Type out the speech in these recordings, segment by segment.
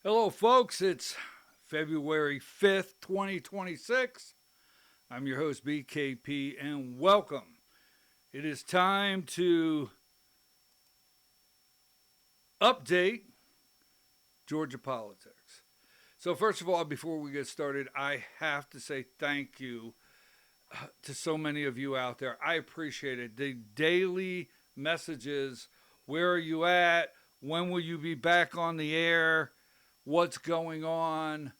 Hello, folks. It's February 5th, 2026. I'm your host, BKP, and welcome. It is time to update Georgia politics. So, first of all, before we get started, I have to say thank you to so many of you out there. I appreciate it. The daily messages: where are you at? When will you be back on the air? What's going on?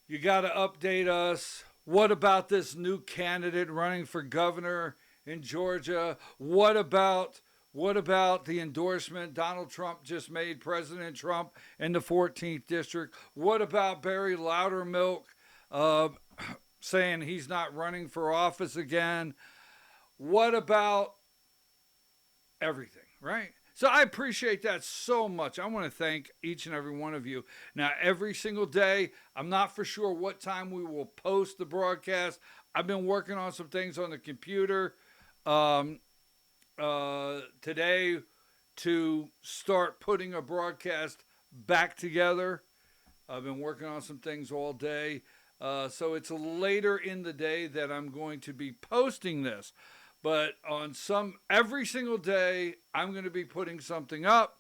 You got to update us. What about this new candidate running for governor in Georgia? What about the endorsement Donald Trump just made, President Trump, in the 14th district? What about Barry Loudermilk saying he's not running for office again? What about everything, right? So I appreciate that so much. I want to thank each and every one of you. Now, every single day, I'm not for sure what time we will post the broadcast. I've been working on some things on the computer today to start putting a broadcast back together. I've been working on some things all day. So it's later in the day that I'm going to be posting this. But every single day, I'm going to be putting something up.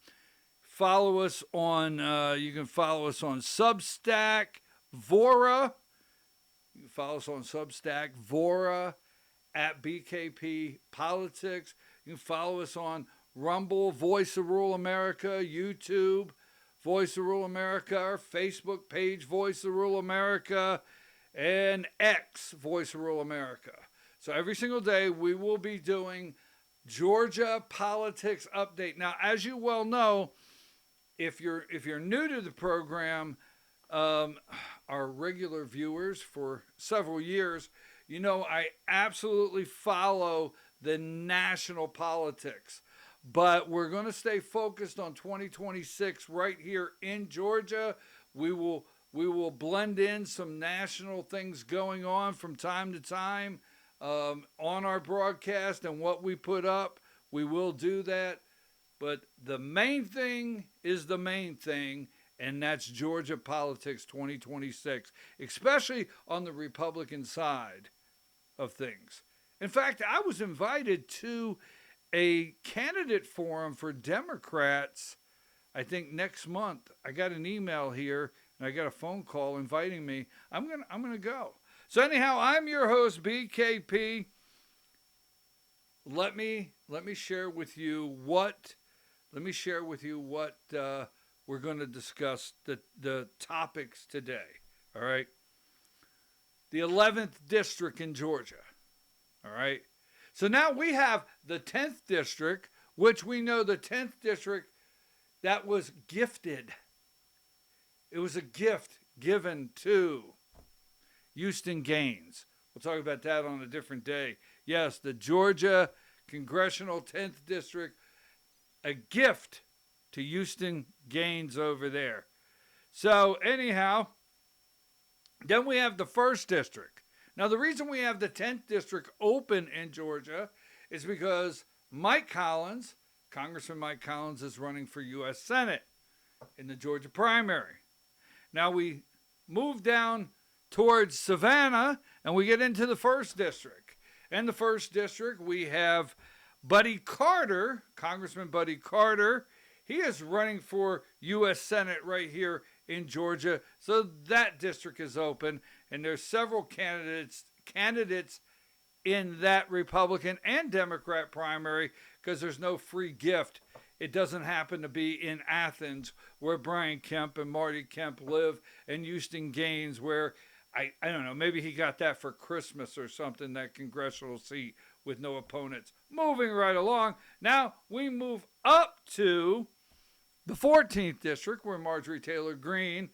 Follow us on, you can follow us on Substack, Vora. You can follow us on Substack, Vora, at BKP Politics. You can follow us on Rumble, Voice of Rural America, YouTube, Voice of Rural America, our Facebook page, Voice of Rural America, and X, Voice of Rural America. So every single day we will be doing Georgia politics update. Now, as you well know, if you're new to the program, our regular viewers for several years, you know I absolutely follow the national politics. But we're going to stay focused on 2026 right here in Georgia. We will blend in some national things going on from time to time. On our broadcast and what we put up, we will do that. But the main thing is the main thing, and that's Georgia politics 2026, especially on the Republican side of things. In fact, I was invited to a candidate forum for Democrats, I think next month. I got an email here and I got a phone call inviting me. I'm gonna go. So anyhow, I'm your host, BKP. Let me share with you what we're going to discuss, the topics today. All right. The 11th district in Georgia. All right. So now we have the 10th district, which we know the 10th district that was gifted. It was a gift given to Houston Gaines. We'll talk about that on a different day. Yes, the Georgia Congressional 10th District, a gift to Houston Gaines over there. So anyhow, then we have the 1st District. Now the reason we have the 10th District open in Georgia is because Congressman Mike Collins is running for U.S. Senate in the Georgia primary. Now we move down towards Savannah, and we get into the 1st District. In the 1st District, we have Buddy Carter, Congressman Buddy Carter. He is running for U.S. Senate right here in Georgia. So that district is open, and there's several candidates in that Republican and Democrat primary because there's no free gift. It doesn't happen to be in Athens, where Brian Kemp and Marty Kemp live, and Houston Gaines, where I don't know, maybe he got that for Christmas or something, that congressional seat with no opponents. Moving right along, now we move up to the 14th District, where Marjorie Taylor Greene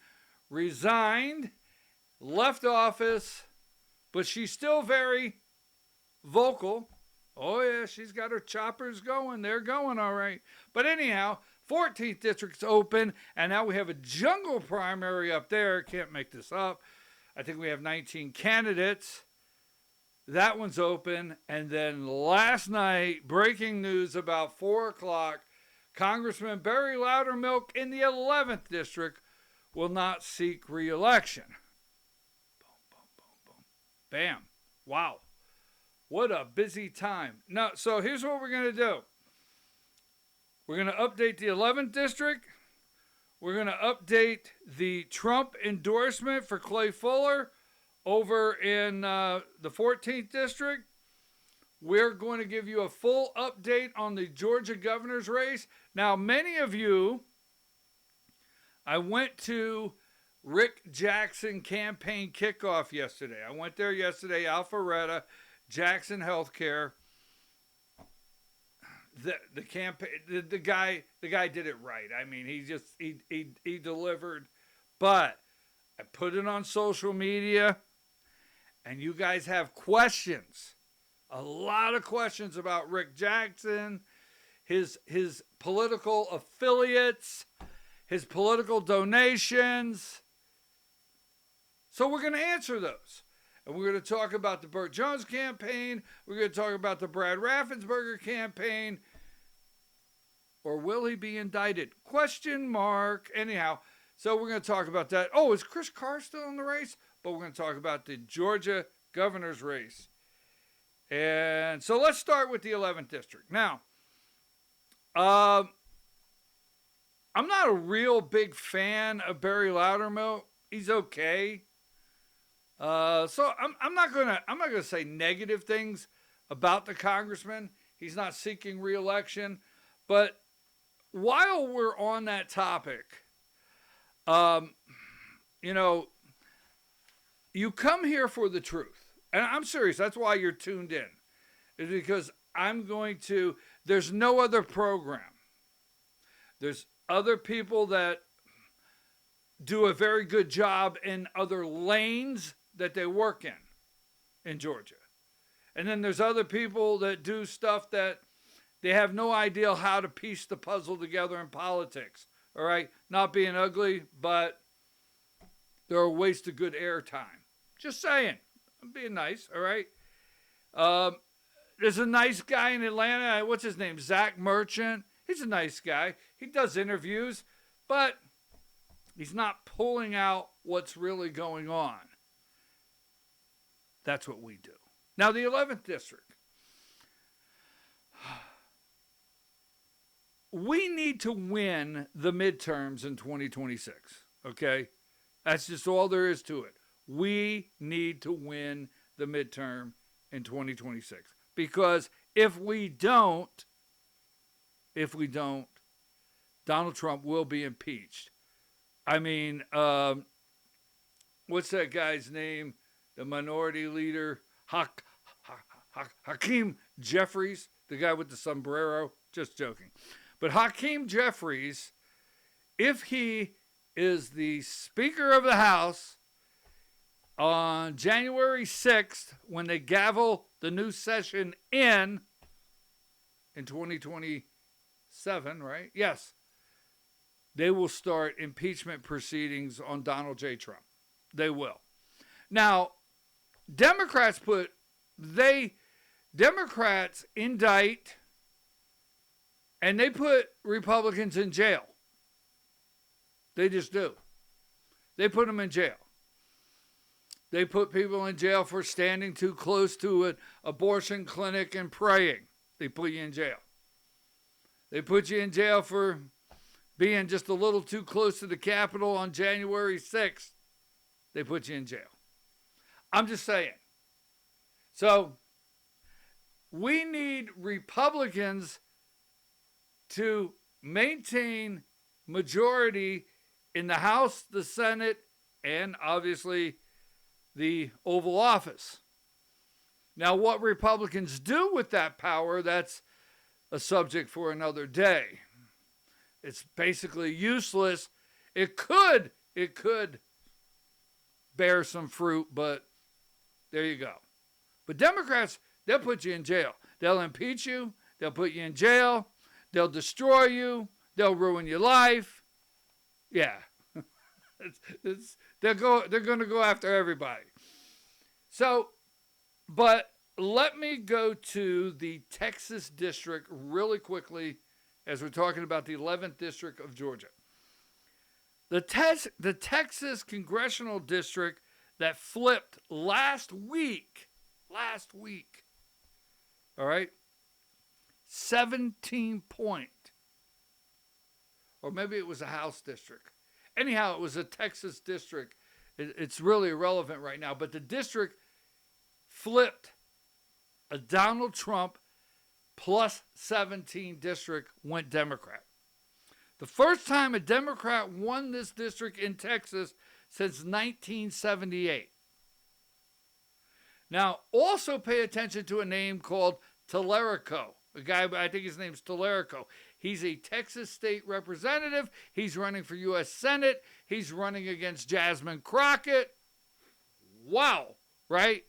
resigned, left office, but she's still very vocal. Oh, yeah, she's got her choppers going. They're going all right. But anyhow, 14th District's open, and now we have a jungle primary up there. Can't make this up. I think we have 19 candidates. That one's open. And then last night, breaking news about 4 o'clock, Congressman Barry Loudermilk in the 11th District will not seek reelection. Boom, boom, boom, boom. Bam. Wow. What a busy time. Now, so here's what we're going to do. We're going to update the 11th district. We're going to update the Trump endorsement for Clay Fuller over in the 14th district. We're going to give you a full update on the Georgia governor's race. Now, many of you, I went to Rick Jackson campaign kickoff yesterday. I went there yesterday, Alpharetta, Jackson Healthcare. The campaign, the guy did it right. I mean, he delivered. But I put it on social media, and you guys have questions. A lot of questions about Rick Jackson, his political affiliates, his political donations. So we're going to answer those. And we're going to talk about the Burt Jones campaign. We're going to talk about the Brad Raffensperger campaign. Or will he be indicted? Question mark. Anyhow, so we're going to talk about that. Oh, is Chris Carr still in the race? But we're going to talk about the Georgia governor's race. And so let's start with the 11th district. Now, I'm not a real big fan of Barry Loudermilk. He's okay. So I'm not gonna say negative things about the congressman. He's not seeking reelection. But while we're on that topic, you come here for the truth. And I'm serious. That's why you're tuned in. Is because there's no other program. There's other people that do a very good job in other lanes that they work in Georgia. And then there's other people that do stuff that they have no idea how to piece the puzzle together in politics. All right? Not being ugly, but there are waste of good airtime. Just saying. I'm being nice, all right? There's a nice guy in Atlanta. What's his name? Zach Merchant. He's a nice guy. He does interviews, but he's not pulling out what's really going on. That's what we do. Now, the 11th district. We need to win the midterms in 2026, okay? That's just all there is to it. We need to win the midterm in 2026. Because if we don't, Donald Trump will be impeached. I mean, what's that guy's name? The minority leader, Hakeem Jeffries, the guy with the sombrero. Just joking. But Hakeem Jeffries, if he is the Speaker of the House on January 6th, when they gavel the new session in 2027, right? Yes. They will start impeachment proceedings on Donald J. Trump. They will. Now, Democrats indict and they put Republicans in jail. They just do. They put them in jail. They put people in jail for standing too close to an abortion clinic and praying. They put you in jail. They put you in jail for being just a little too close to the Capitol on January 6th. They put you in jail. I'm just saying. So, we need Republicans to maintain majority in the House, the Senate, and obviously the Oval Office. Now, what Republicans do with that power, that's a subject for another day. It's basically useless. It could bear some fruit, but there you go. But Democrats, they'll put you in jail. They'll impeach you. They'll put you in jail. They'll destroy you. They'll ruin your life. Yeah. They're going to go after everybody. So, but let me go to the Texas district really quickly as we're talking about the 11th district of Georgia. The Texas congressional district that flipped last week, all right, 17-point, or maybe it was a House district. Anyhow, it was a Texas district. It's really irrelevant right now, but the district flipped a Donald Trump plus 17 district went Democrat. The first time a Democrat won this district in Texas since 1978. Now, also pay attention to a name called Tallarico. A guy, I think his name's Tallarico. He's a Texas state representative. He's running for U.S. Senate. He's running against Jasmine Crockett. Wow, right?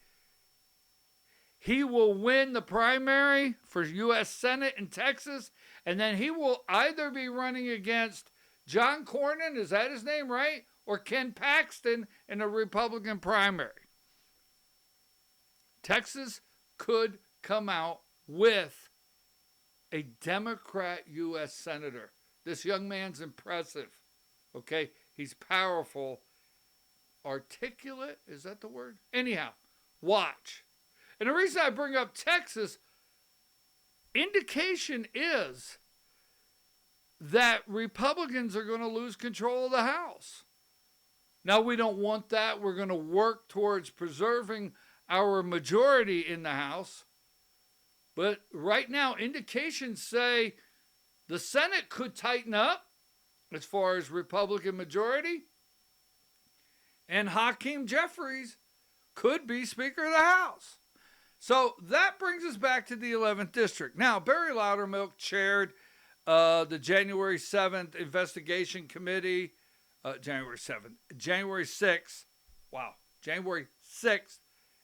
He will win the primary for U.S. Senate in Texas, and then he will either be running against John Cornyn, is that his name, right? Or Ken Paxton in a Republican primary. Texas could come out with a Democrat U.S. Senator. This young man's impressive, okay? He's powerful, articulate, is that the word? Anyhow, watch. And the reason I bring up Texas, indication is that Republicans are going to lose control of the House. Now, we don't want that. We're going to work towards preserving our majority in the House. But right now, indications say the Senate could tighten up as far as Republican majority. And Hakeem Jeffries could be Speaker of the House. So that brings us back to the 11th District. Now, Barry Loudermilk chaired the January 7th investigation committee. January 6th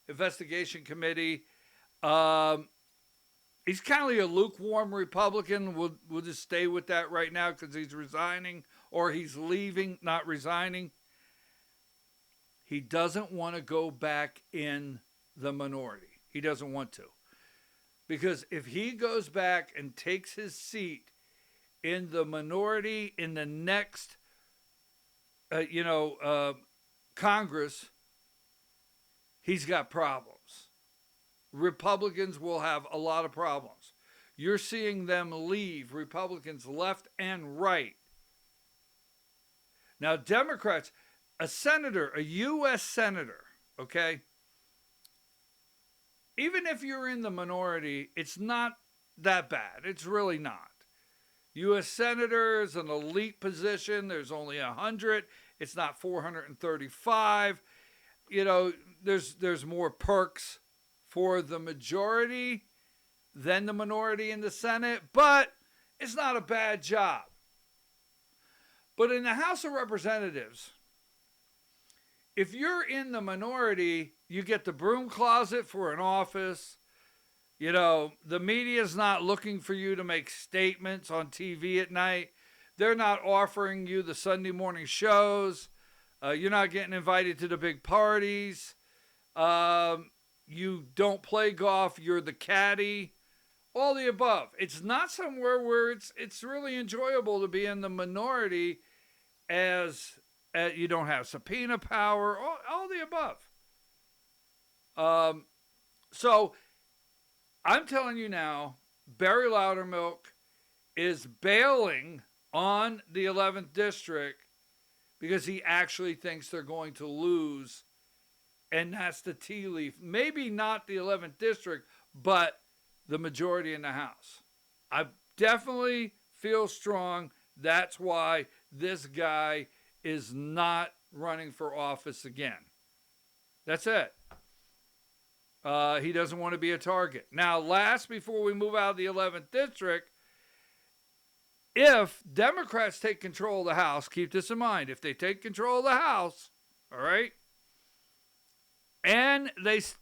investigation committee. He's kind of a lukewarm Republican. We'll just stay with that right now because he's resigning, or he's leaving, not resigning. He doesn't want to go back in the minority. He doesn't want to. Because if he goes back and takes his seat in the minority in the next, Congress, he's got problems. Republicans will have a lot of problems. You're seeing them leave, Republicans left and right. Now, Democrats, a senator, a U.S. senator, okay? Even if you're in the minority, it's not that bad. It's really not. U.S. senator is an elite position. There's only 100. It's not 435. There's more perks for the majority than the minority in the Senate, but it's not a bad job. But in the House of Representatives, if you're in the minority, you get the broom closet for an office. The media's not looking for you to make statements on TV at night. They're not offering you the Sunday morning shows. You're not getting invited to the big parties. You don't play golf. You're the caddy. All the above. It's not somewhere where it's really enjoyable to be in the minority as you don't have subpoena power. All the above. So I'm telling you now, Barry Loudermilk is bailing on the 11th District because he actually thinks they're going to lose. And that's the tea leaf. Maybe not the 11th District, but the majority in the House. I definitely feel strong. That's why this guy is not running for office again. That's it. He doesn't want to be a target. Now, last, before we move out of the 11th District, if Democrats take control of the House, keep this in mind, if they take control of the House, all right, and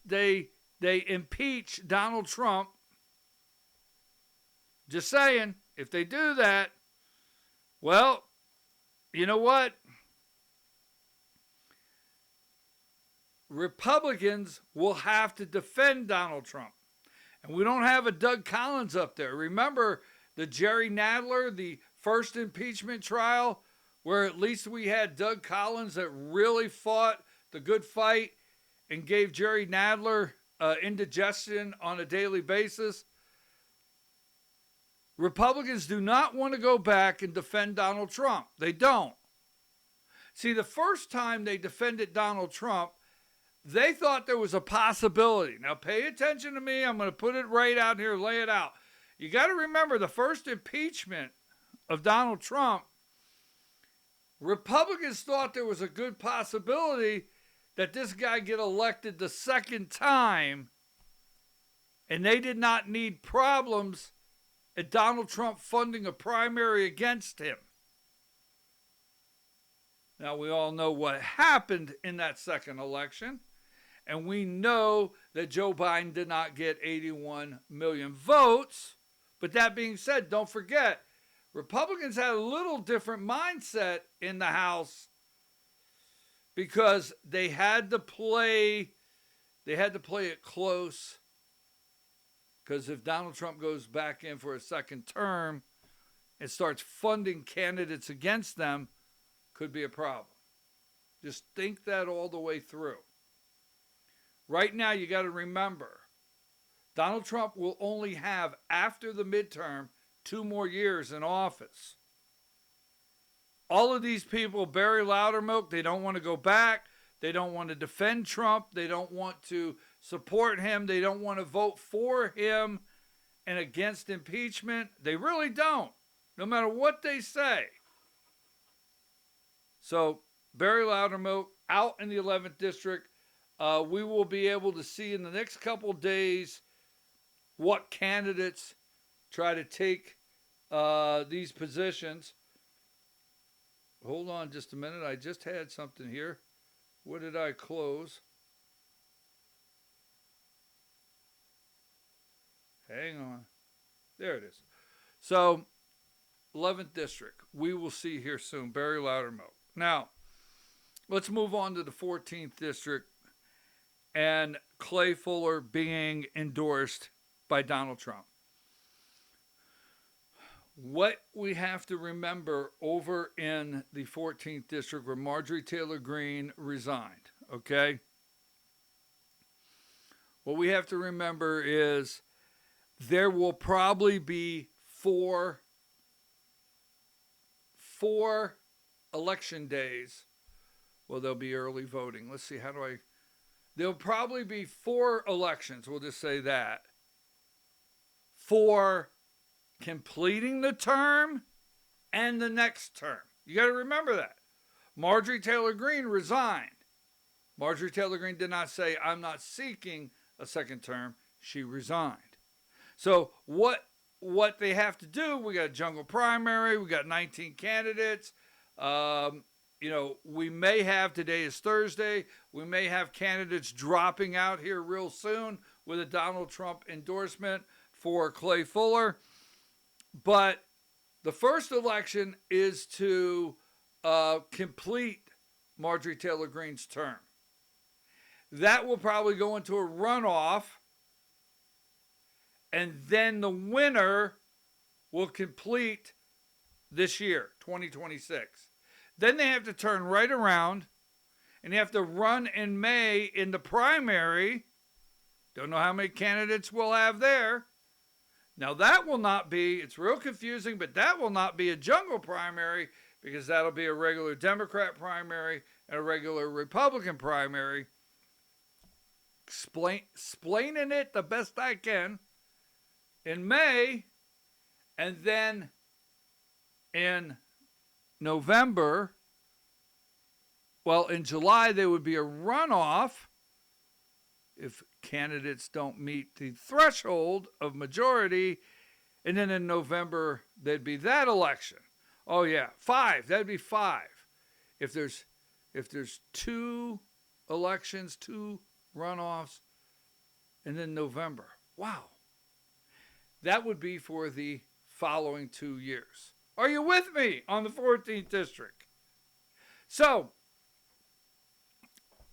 they impeach Donald Trump, just saying, if they do that, well, you know what? Republicans will have to defend Donald Trump. And we don't have a Doug Collins up there. Remember the Jerry Nadler, the first impeachment trial where at least we had Doug Collins that really fought the good fight and gave Jerry Nadler indigestion on a daily basis. Republicans do not want to go back and defend Donald Trump. They don't. See, the first time they defended Donald Trump, they thought there was a possibility. Now, pay attention to me. I'm going to put it right out here, lay it out. You got to remember the first impeachment of Donald Trump, Republicans thought there was a good possibility that this guy get elected the second time, and they did not need problems at Donald Trump funding a primary against him. Now, we all know what happened in that second election, and we know that Joe Biden did not get 81 million votes. But that being said, don't forget, Republicans had a little different mindset in the House because they had to play it close. Because if Donald Trump goes back in for a second term and starts funding candidates against them, could be a problem. Just think that all the way through. Right now, you got to remember, Donald Trump will only have, after the midterm, 2 more years in office. All of these people, Barry Loudermilk, they don't want to go back. They don't want to defend Trump. They don't want to support him. They don't want to vote for him and against impeachment. They really don't, no matter what they say. So, Barry Loudermilk out in the 11th District. We will be able to see in the next couple days what candidates try to take these positions. Hold on just a minute. I just had something here. What did I close? Hang on. There it is. So, 11th District. We will see here soon. Barry Loudermilk. Now, let's move on to the 14th District and Clay Fuller being endorsed by Donald Trump. What we have to remember over in the 14th District where Marjorie Taylor Greene resigned, okay? What we have to remember is there will probably be four election days. Well, there'll be early voting. Let's see, there'll probably be 4 elections, we'll just say that, for completing the term and the next term. You got to remember that. Marjorie Taylor Greene resigned. Marjorie Taylor Greene did not say, I'm not seeking a second term. She resigned. So what they have to do, we got a jungle primary, we got 19 candidates. We may have, today is Thursday, we may have candidates dropping out here real soon with a Donald Trump endorsement for Clay Fuller. But the first election is to complete Marjorie Taylor Greene's term. That will probably go into a runoff, and then the winner will complete this year, 2026. Then they have to turn right around, and they have to run in May in the primary. Don't know how many candidates we'll have there. Now that will not be, it's real confusing, but that will not be a jungle primary because that'll be a regular Democrat primary and a regular Republican primary. Explaining it the best I can. In May, and then in November, in July, there would be a runoff if candidates don't meet the threshold of majority, and then in November, there'd be that election. Oh yeah, 5, that'd be 5. If there's 2 elections, 2 runoffs, and then November. Wow. That would be for the following 2 years. Are you with me on the 14th District? So,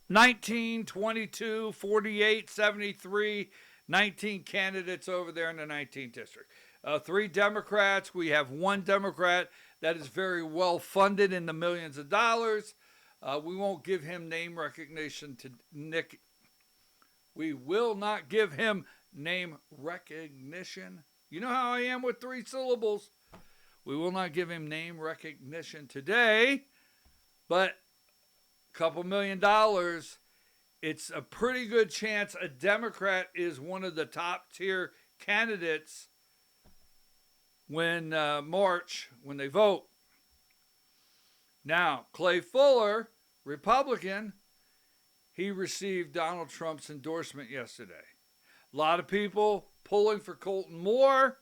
19, 22, 48, 73, 19 candidates over there in the 19th District. 3 Democrats. We have 1 Democrat that is very well funded in the millions of dollars. We won't give him name recognition to Nick. We will not give him name recognition. You know how I am with 3 syllables. We will not give him name recognition today, but a couple $1 million, it's a pretty good chance a Democrat is one of the top tier candidates when March, when they vote. Now, Clay Fuller, Republican, he received Donald Trump's endorsement yesterday. A lot of people pulling for Colton Moore.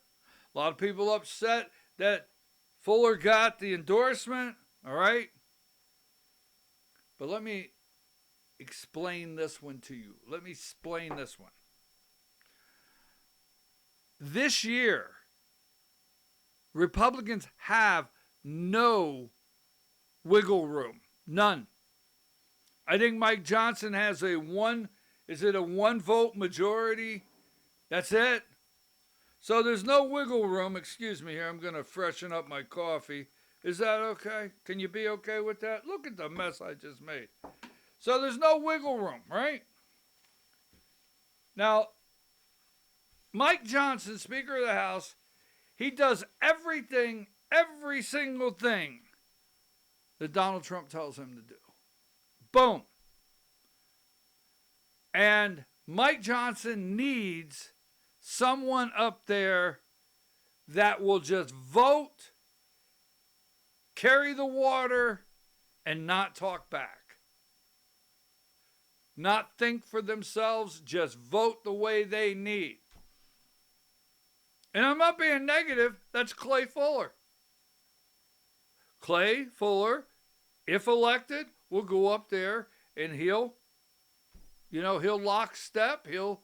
A lot of people upset that Fuller got the endorsement. All right. But let me explain this one to you. Let me explain this one. This year, Republicans have no wiggle room. None. I think Mike Johnson has a 1 vote majority? That's it. So there's no wiggle room. Excuse me here. I'm going to freshen up my coffee. Is that okay? Can you be okay with that? Look at the mess I just made. So there's no wiggle room, right? Now, Mike Johnson, Speaker of the House, he does everything, every single thing that Donald Trump tells him to do. Boom. And Mike Johnson needs someone up there that will just vote, carry the water, and not talk back. Not think for themselves, just vote the way they need. And I'm not being negative, that's Clay Fuller. Clay Fuller, if elected, will go up there and he'll lockstep, he'll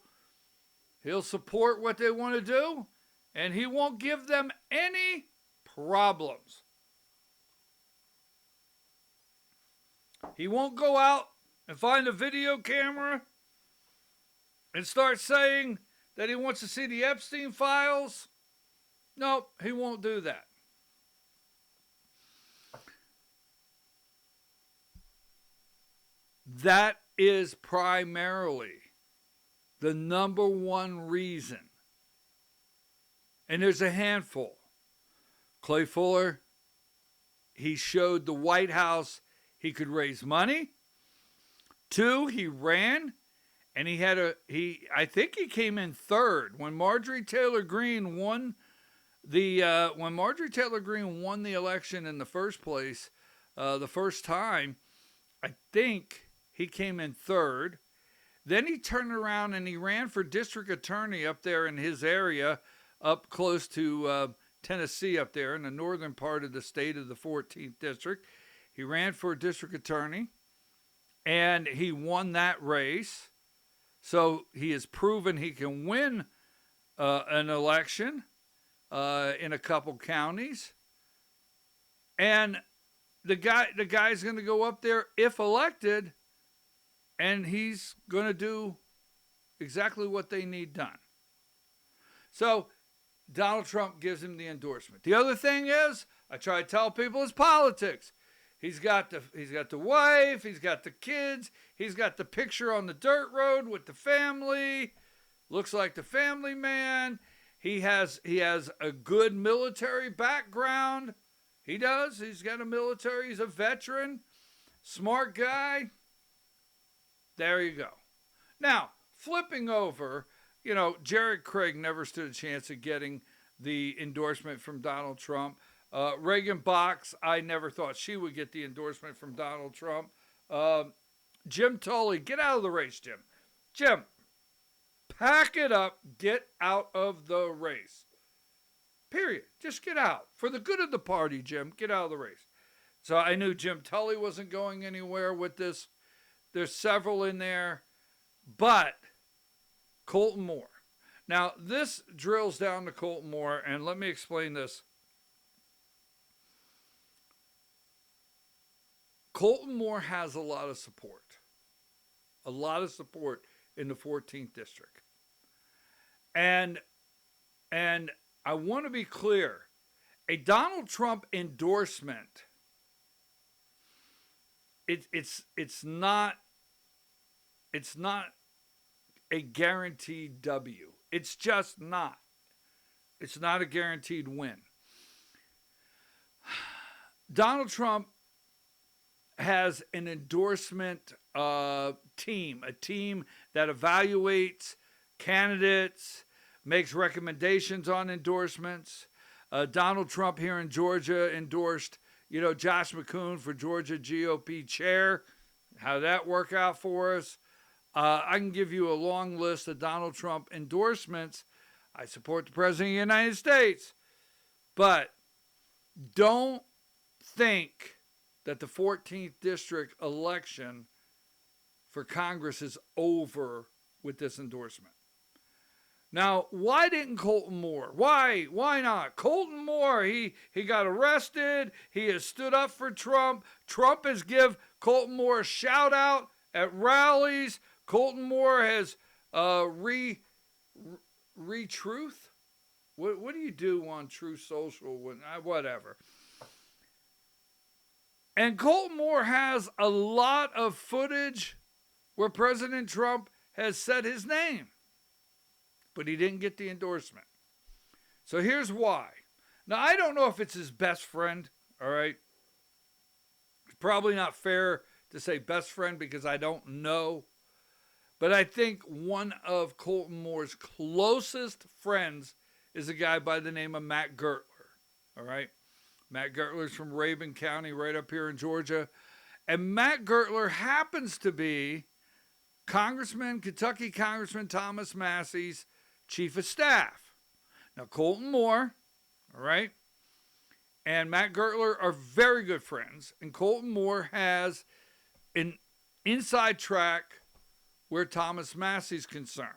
support what they want to do, and he won't give them any problems. He won't go out and find a video camera and start saying that he wants to see the Epstein files. Nope, he won't do that. That is primarily the number one reason. And there's a handful. Clay Fuller, he showed the White House he could raise money. 2, he ran, and I think he came in 3rd when Marjorie Taylor Greene won the election in the first place, the first time. I think he came in 3rd. Then he turned around and he ran for district attorney up there in his area, up close to Tennessee, up there in the northern part of the state of the 14th district. He ran for district attorney, and he won that race. So he has proven he can win an election in a couple counties. And the guy's going to go up there if elected, and he's going to do exactly what they need done. So Donald Trump gives him the endorsement. The other thing is, I try to tell people, is politics. He's got the wife, he's got the kids, he's got the picture on the dirt road with the family. Looks like the family man. He has a good military background. He does. He's got a military. He's a veteran. Smart guy. There you go. Now, flipping over, Jared Craig never stood a chance of getting the endorsement from Donald Trump. Reagan Box, I never thought she would get the endorsement from Donald Trump. Jim Tully, get out of the race, Jim. Jim, pack it up. Get out of the race. Period. Just get out. For the good of the party, Jim, get out of the race. So I knew Jim Tully wasn't going anywhere with this. There's several in there. But Colton Moore. Now, this drills down to Colton Moore, and let me explain this. Colton Moore has a lot of support. A lot of support in the 14th district. And I want to be clear. a Donald Trump endorsement, it's not a guaranteed W. It's just not. It's not a guaranteed win. Donald Trump has an endorsement team, a team that evaluates candidates, makes recommendations on endorsements. Donald Trump here in Georgia endorsed, Josh McCoon for Georgia GOP chair. How did that work out for us? I can give you a long list of Donald Trump endorsements. I support the President of the United States. But don't think that the 14th District election for Congress is over with this endorsement. Now, why didn't Colton Moore? Why not? Colton Moore, he got arrested. He has stood up for Trump. Trump has give Colton Moore a shout out at rallies. Colton Moore has re-truth. What do you do on Truth Social? Whatever. And Colton Moore has a lot of footage where President Trump has said his name, but he didn't get the endorsement. So here's why. Now, I don't know if it's his best friend, all right? It's probably not fair to say best friend because I don't know. But I think one of Colton Moore's closest friends is a guy by the name of Matt Gertler, all right? Matt Gertler's from Rabun County, right up here in Georgia. And Matt Gertler happens to be Kentucky Congressman Thomas Massey's chief of staff. Now, Colton Moore, all right, and Matt Gertler are very good friends. And Colton Moore has an inside track where Thomas Massey's concerned.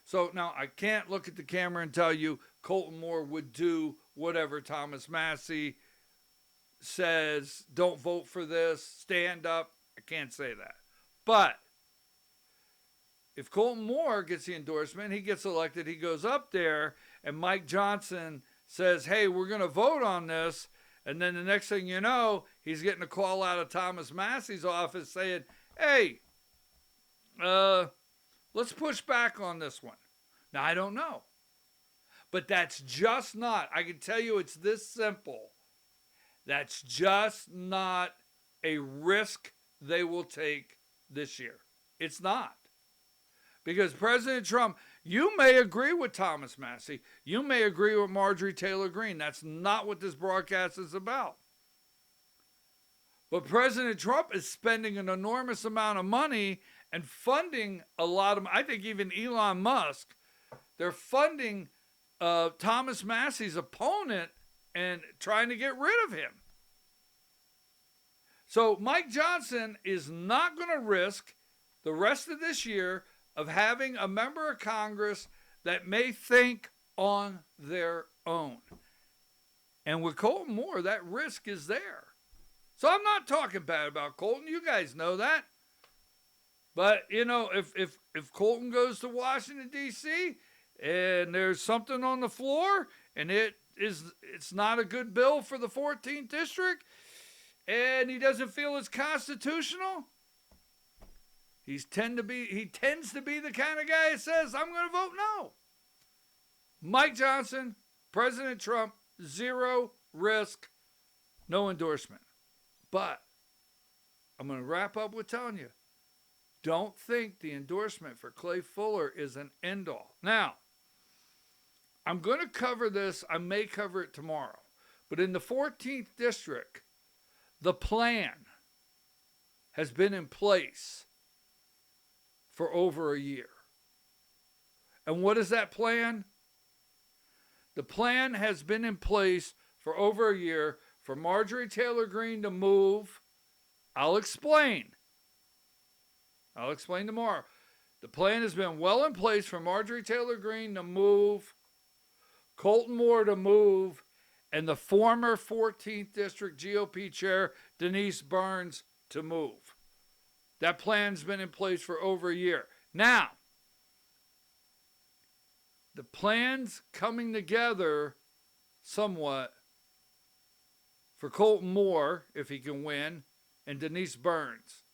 So now I can't look at the camera and tell you Colton Moore would do whatever Thomas Massey says, don't vote for this, stand up. I can't say that. But if Colton Moore gets the endorsement, he gets elected, he goes up there, and Mike Johnson says, hey, we're going to vote on this. And then the next thing you know, he's getting a call out of Thomas Massey's office saying, hey, let's push back on this one. Now, I don't know. But that's just not, I can tell you it's this simple. That's just not a risk they will take this year. It's not. Because President Trump, you may agree with Thomas Massey. You may agree with Marjorie Taylor Greene. That's not what this broadcast is about. But President Trump is spending an enormous amount of money and funding a lot of, I think even Elon Musk, they're funding Thomas Massey's opponent and trying to get rid of him. So Mike Johnson is not going to risk the rest of this year of having a member of Congress that may think on their own. And with Colton Moore, that risk is there. So I'm not talking bad about Colton. You guys know that. But, if Colton goes to Washington, D.C., and there's something on the floor, and it's not a good bill for the 14th District, and he doesn't feel it's constitutional, he tends to be the kind of guy that says, I'm going to vote no. Mike Johnson, President Trump, zero risk, no endorsement. But I'm going to wrap up with telling you, don't think the endorsement for Clay Fuller is an end-all. Now, I'm going to cover this. I may cover it tomorrow. But in the 14th District, the plan has been in place for over a year. And what is that plan? The plan has been in place for over a year for Marjorie Taylor Greene to move. I'll explain tomorrow. The plan has been well in place for Marjorie Taylor Greene to move, Colton Moore to move, and the former 14th District GOP chair, Denise Burns, to move. That plan's been in place for over a year. Now, the plan's coming together somewhat for Colton Moore, if he can win, and Denise Burns.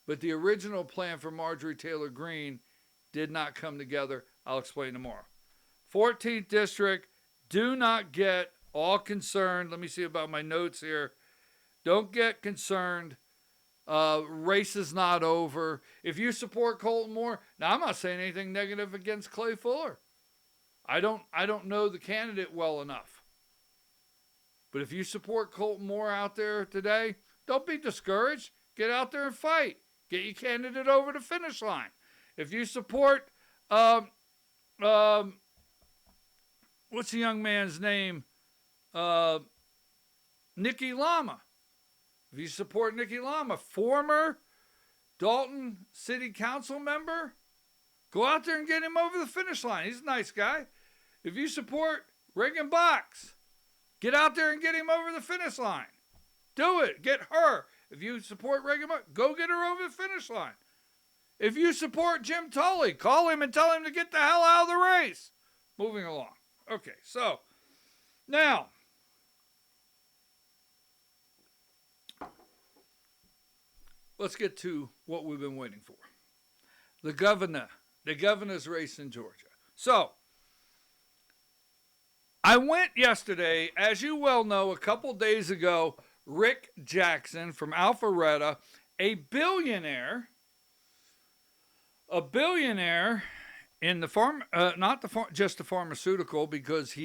But the original plan for Marjorie Taylor Greene did not come together. I'll explain tomorrow. 14th District, do not get all concerned. Let me see about my notes here. Don't get concerned. Race is not over. If you support Colton Moore, now I'm not saying anything negative against Clay Fuller. I don't know the candidate well enough. But if you support Colton Moore out there today, don't be discouraged. Get out there and fight. Get your candidate over the finish line. If you support, what's the young man's name? Nikki Lama. If you support Nikki Lama, former Dalton City Council member, go out there and get him over the finish line. He's a nice guy. If you support Reagan Box, get out there and get him over the finish line. Do it. Get her. If you support Reagan Box, go get her over the finish line. If you support Jim Tully, call him and tell him to get the hell out of the race. Moving along. Okay, so now, let's get to what we've been waiting for. The governor's race in Georgia. So, I went yesterday, as you well know, a couple days ago, Rick Jackson from Alpharetta, a billionaire in the just the pharmaceutical, because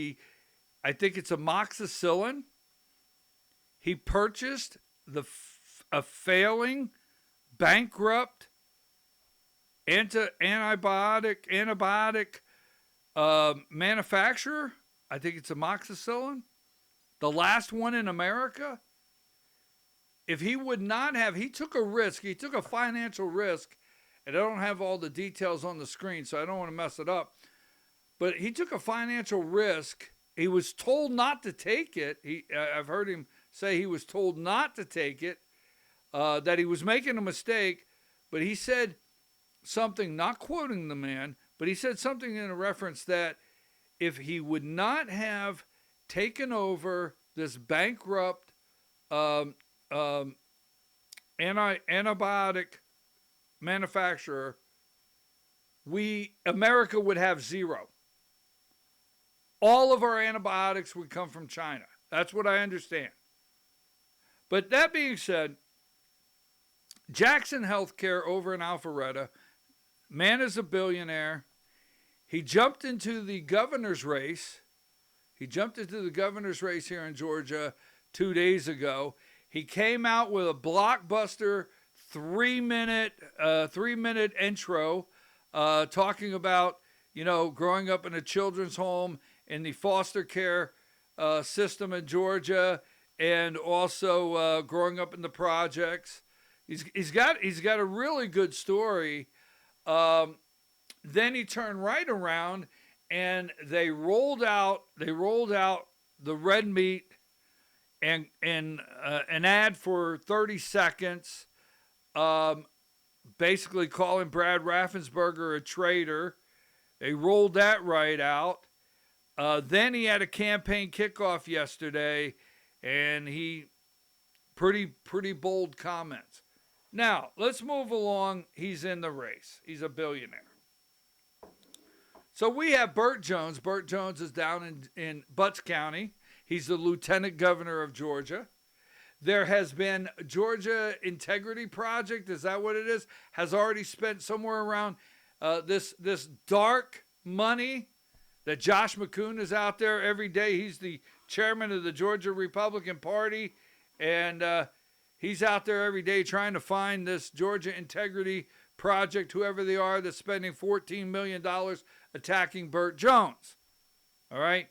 I think it's amoxicillin. He purchased a failing, bankrupt antibiotic manufacturer. I think it's amoxicillin, the last one in America. If he would not have, he took a risk. He took a financial risk, and I don't have all the details on the screen, so I don't want to mess it up. But he took a financial risk. He was told not to take it. I've heard him say he was told not to take it, that he was making a mistake. But he said something, not quoting the man, but he said something in a reference that if he would not have taken over this bankrupt antibiotic manufacturer, America would have zero. All of our antibiotics would come from China. That's what I understand. But that being said, Jackson Healthcare over in Alpharetta, man is a billionaire. He jumped into the governor's race. He jumped into the governor's race here in Georgia 2 days ago. He came out with a blockbuster 3-minute intro talking about, growing up in a children's home in the foster care system in Georgia, and also growing up in the projects. He's got a really good story. Then he turned right around and they rolled out the red meat and an ad for 30 seconds, basically calling Brad Raffensperger a traitor. They rolled that right out. Then he had a campaign kickoff yesterday, and he pretty bold comments. Now, let's move along. He's in the race. He's a billionaire. So we have Burt Jones. Burt Jones is down in Butts County. He's the lieutenant governor of Georgia. There has been Georgia Integrity Project, is that what it is? Has already spent somewhere around this dark money that Josh McCoon is out there every day. He's the chairman of the Georgia Republican Party, and he's out there every day trying to find this Georgia Integrity Project, whoever they are, that's spending $14 million attacking Burt Jones. All right?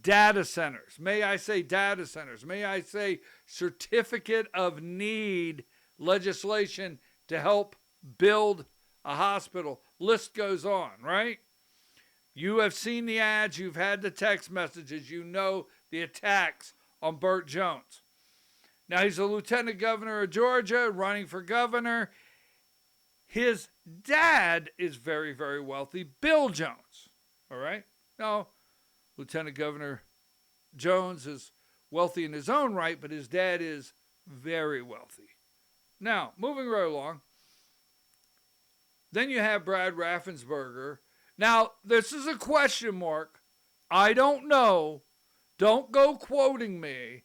Data centers. May I say data centers? May I say certificate of need legislation to help build a hospital? List goes on, right? You have seen the ads. You've had the text messages. You know the attacks on Burt Jones. Now, he's a lieutenant governor of Georgia, running for governor. His dad is very, very wealthy, Bill Jones. All right? Now, Lieutenant Governor Jones is wealthy in his own right, but his dad is very wealthy. Now, moving right along, then you have Brad Raffensperger. Now, this is a question mark. I don't know. Don't go quoting me.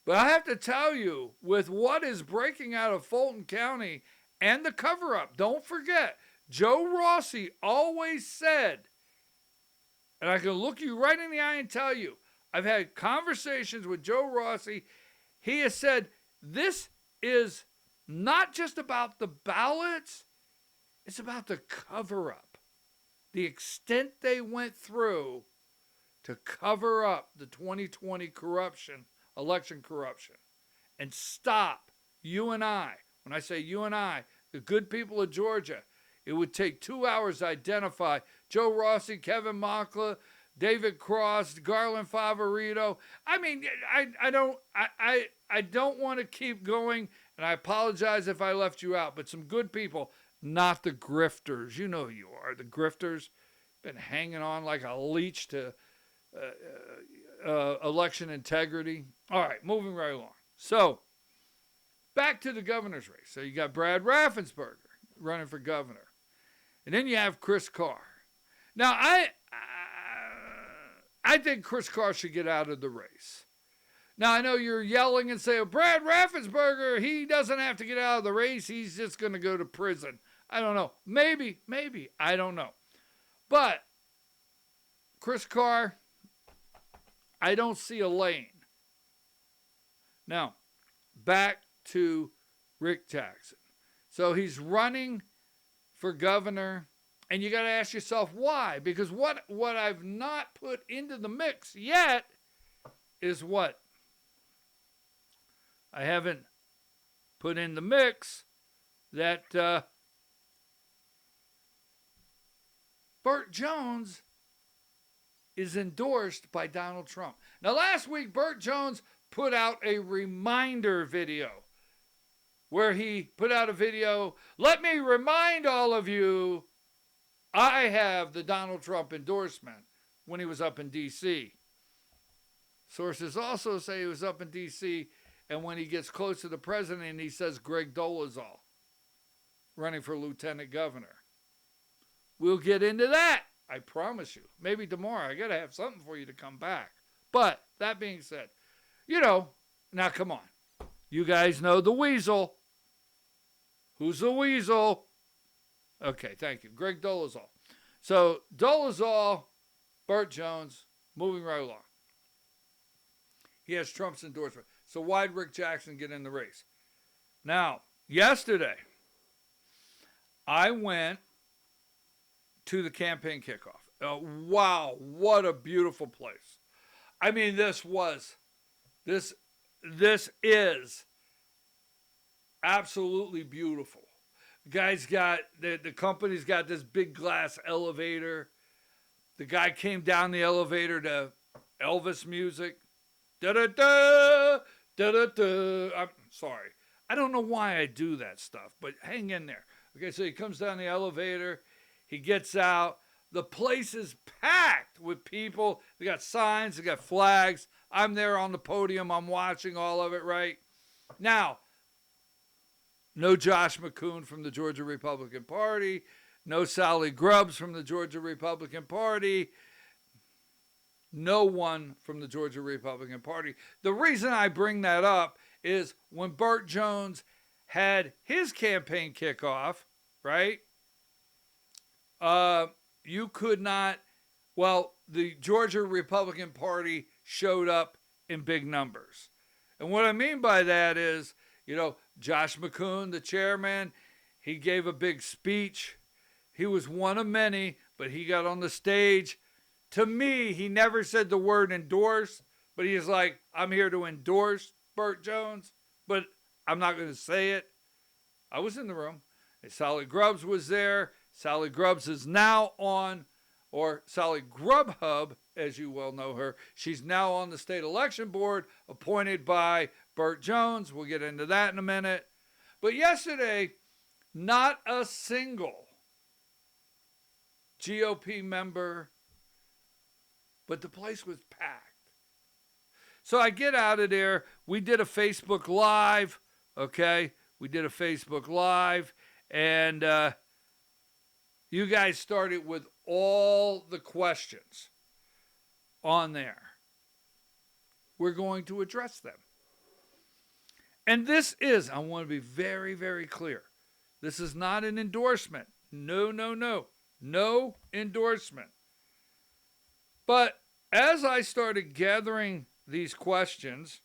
But I have to tell you, with what is breaking out of Fulton County and the cover-up, don't forget, Joe Rossi always said, and I can look you right in the eye and tell you, I've had conversations with Joe Rossi. He has said, this is not just about the ballots, it's about the cover-up. The extent they went through to cover up the 2020 corruption, election corruption, and stop you and I. When I say you and I, the good people of Georgia, it would take 2 hours to identify Joe Rossi, Kevin Mockler, David Cross, Garland Favorito. I mean, I don't want to keep going, and I apologize if I left you out, but some good people, not the grifters. You know who you are. The grifters been hanging on like a leech to election integrity. All right, moving right along. So, back to the governor's race. So you got Brad Raffensperger running for governor. And then you have Chris Carr. Now, I think Chris Carr should get out of the race. Now, I know you're yelling and saying, Brad Raffensperger, he doesn't have to get out of the race. He's just going to go to prison. I don't know. Maybe. I don't know. But Chris Carr, I don't see a lane. Now, back to Rick Jackson. So he's running for governor, and you got to ask yourself why. Because what I've not put into the mix yet is what? I haven't put in the mix that Burt Jones is endorsed by Donald Trump. Now, last week, Burt Jones put out a reminder video where he put out a video, let me remind all of you, I have the Donald Trump endorsement, when he was up in D.C. Sources also say he was up in D.C., and when he gets close to the president, he says Greg Dolezal, running for lieutenant governor. We'll get into that, I promise you. Maybe tomorrow. I got to have something for you to come back. But that being said, now come on. You guys know the weasel. Who's the weasel? Okay, thank you. Greg Dolezal. So Dolezal, Burt Jones, moving right along. He has Trump's endorsement. So why'd Rick Jackson get in the race? Now, yesterday, I went to the campaign kickoff. Wow, what a beautiful place. I mean, this is absolutely beautiful. The company's got this big glass elevator. The guy came down the elevator to Elvis music. Da-da-da, da-da-da. I'm sorry. I don't know why I do that stuff, but hang in there. Okay, so he comes down the elevator. He gets out. The place is packed with people. They got signs. They got flags. I'm there on the podium. I'm watching all of it, right? Now, no Josh McCoon from the Georgia Republican Party. No Sally Grubbs from the Georgia Republican Party. No one from the Georgia Republican Party. The reason I bring that up is when Burt Jones had his campaign kickoff, right? You could not, the Georgia Republican Party showed up in big numbers. And what I mean by that is, Josh McCoon, the chairman, he gave a big speech. He was one of many, but he got on the stage. To me, he never said the word endorse, but he's like, I'm here to endorse Burt Jones, but I'm not going to say it. I was in the room. And Sally Grubbs was there. Sally Grubbs is now on, or Sally Grubhub, as you well know her. She's now on the state election board, appointed by Burt Jones. We'll get into that in a minute. But yesterday, not a single GOP member, but the place was packed. So I get out of there. We did a Facebook Live, okay? We did a Facebook Live, and you guys started with all the questions on there. We're going to address them. And this is, I want to be very, very clear. This is not an endorsement. No, no, no. No endorsement. But as I started gathering these questions,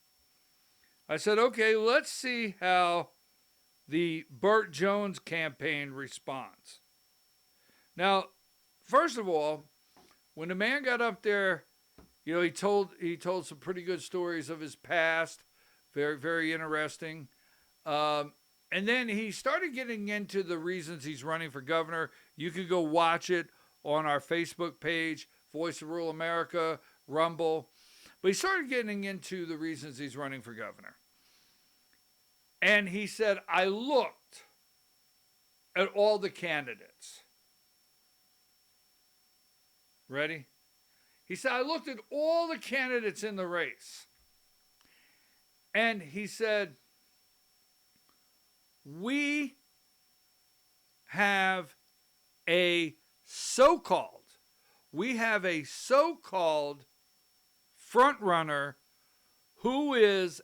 I said, okay, let's see how the Burt Jones campaign responds. Now, first of all, when the man got up there, you know, he told some pretty good stories of his past, very, very interesting. And then he started getting into the reasons he's running for governor. You could go watch it on our Facebook page, Voice of Rural America, Rumble. But he started getting into the reasons he's running for governor. And he said, I looked at all the candidates. Ready? He said, I looked at all the candidates in the race. And he said, we have a so-called front runner who is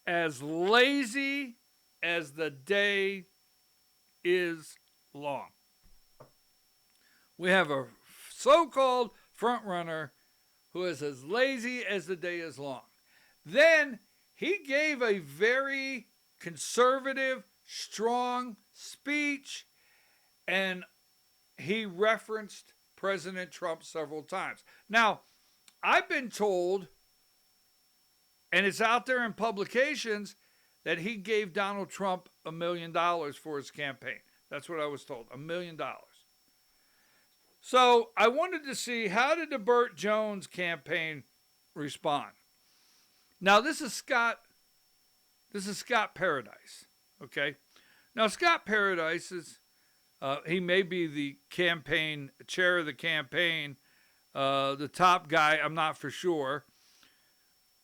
as lazy as the day is long. We have a so-called front runner who is as lazy as the day is long. Then he gave a very conservative, strong speech, and he referenced President Trump several times. Now, I've been told, and it's out there in publications, that he gave Donald Trump $1 million for his campaign. That's what I was told, $1 million. So I wanted to see, how did the Burt Jones campaign respond? Now, this is Scott Paradise, okay? Now, Scott Paradise is, he may be the campaign, chair of the campaign, the top guy, I'm not for sure.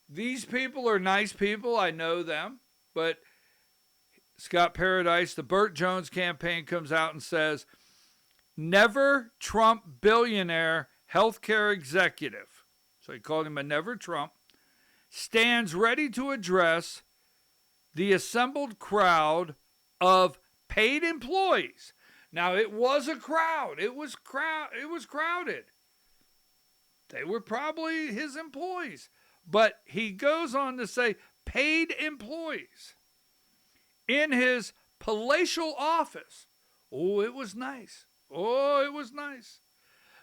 These people are nice people, I know them, but Scott Paradise, the Burt Jones campaign comes out and says, never Trump billionaire healthcare executive, so he called him a never Trump, stands ready to address the assembled crowd of paid employees. Now, it was a crowd. It was crowded. They were probably his employees. But he goes on to say paid employees in his palatial office. Oh, it was nice. Oh, it was nice.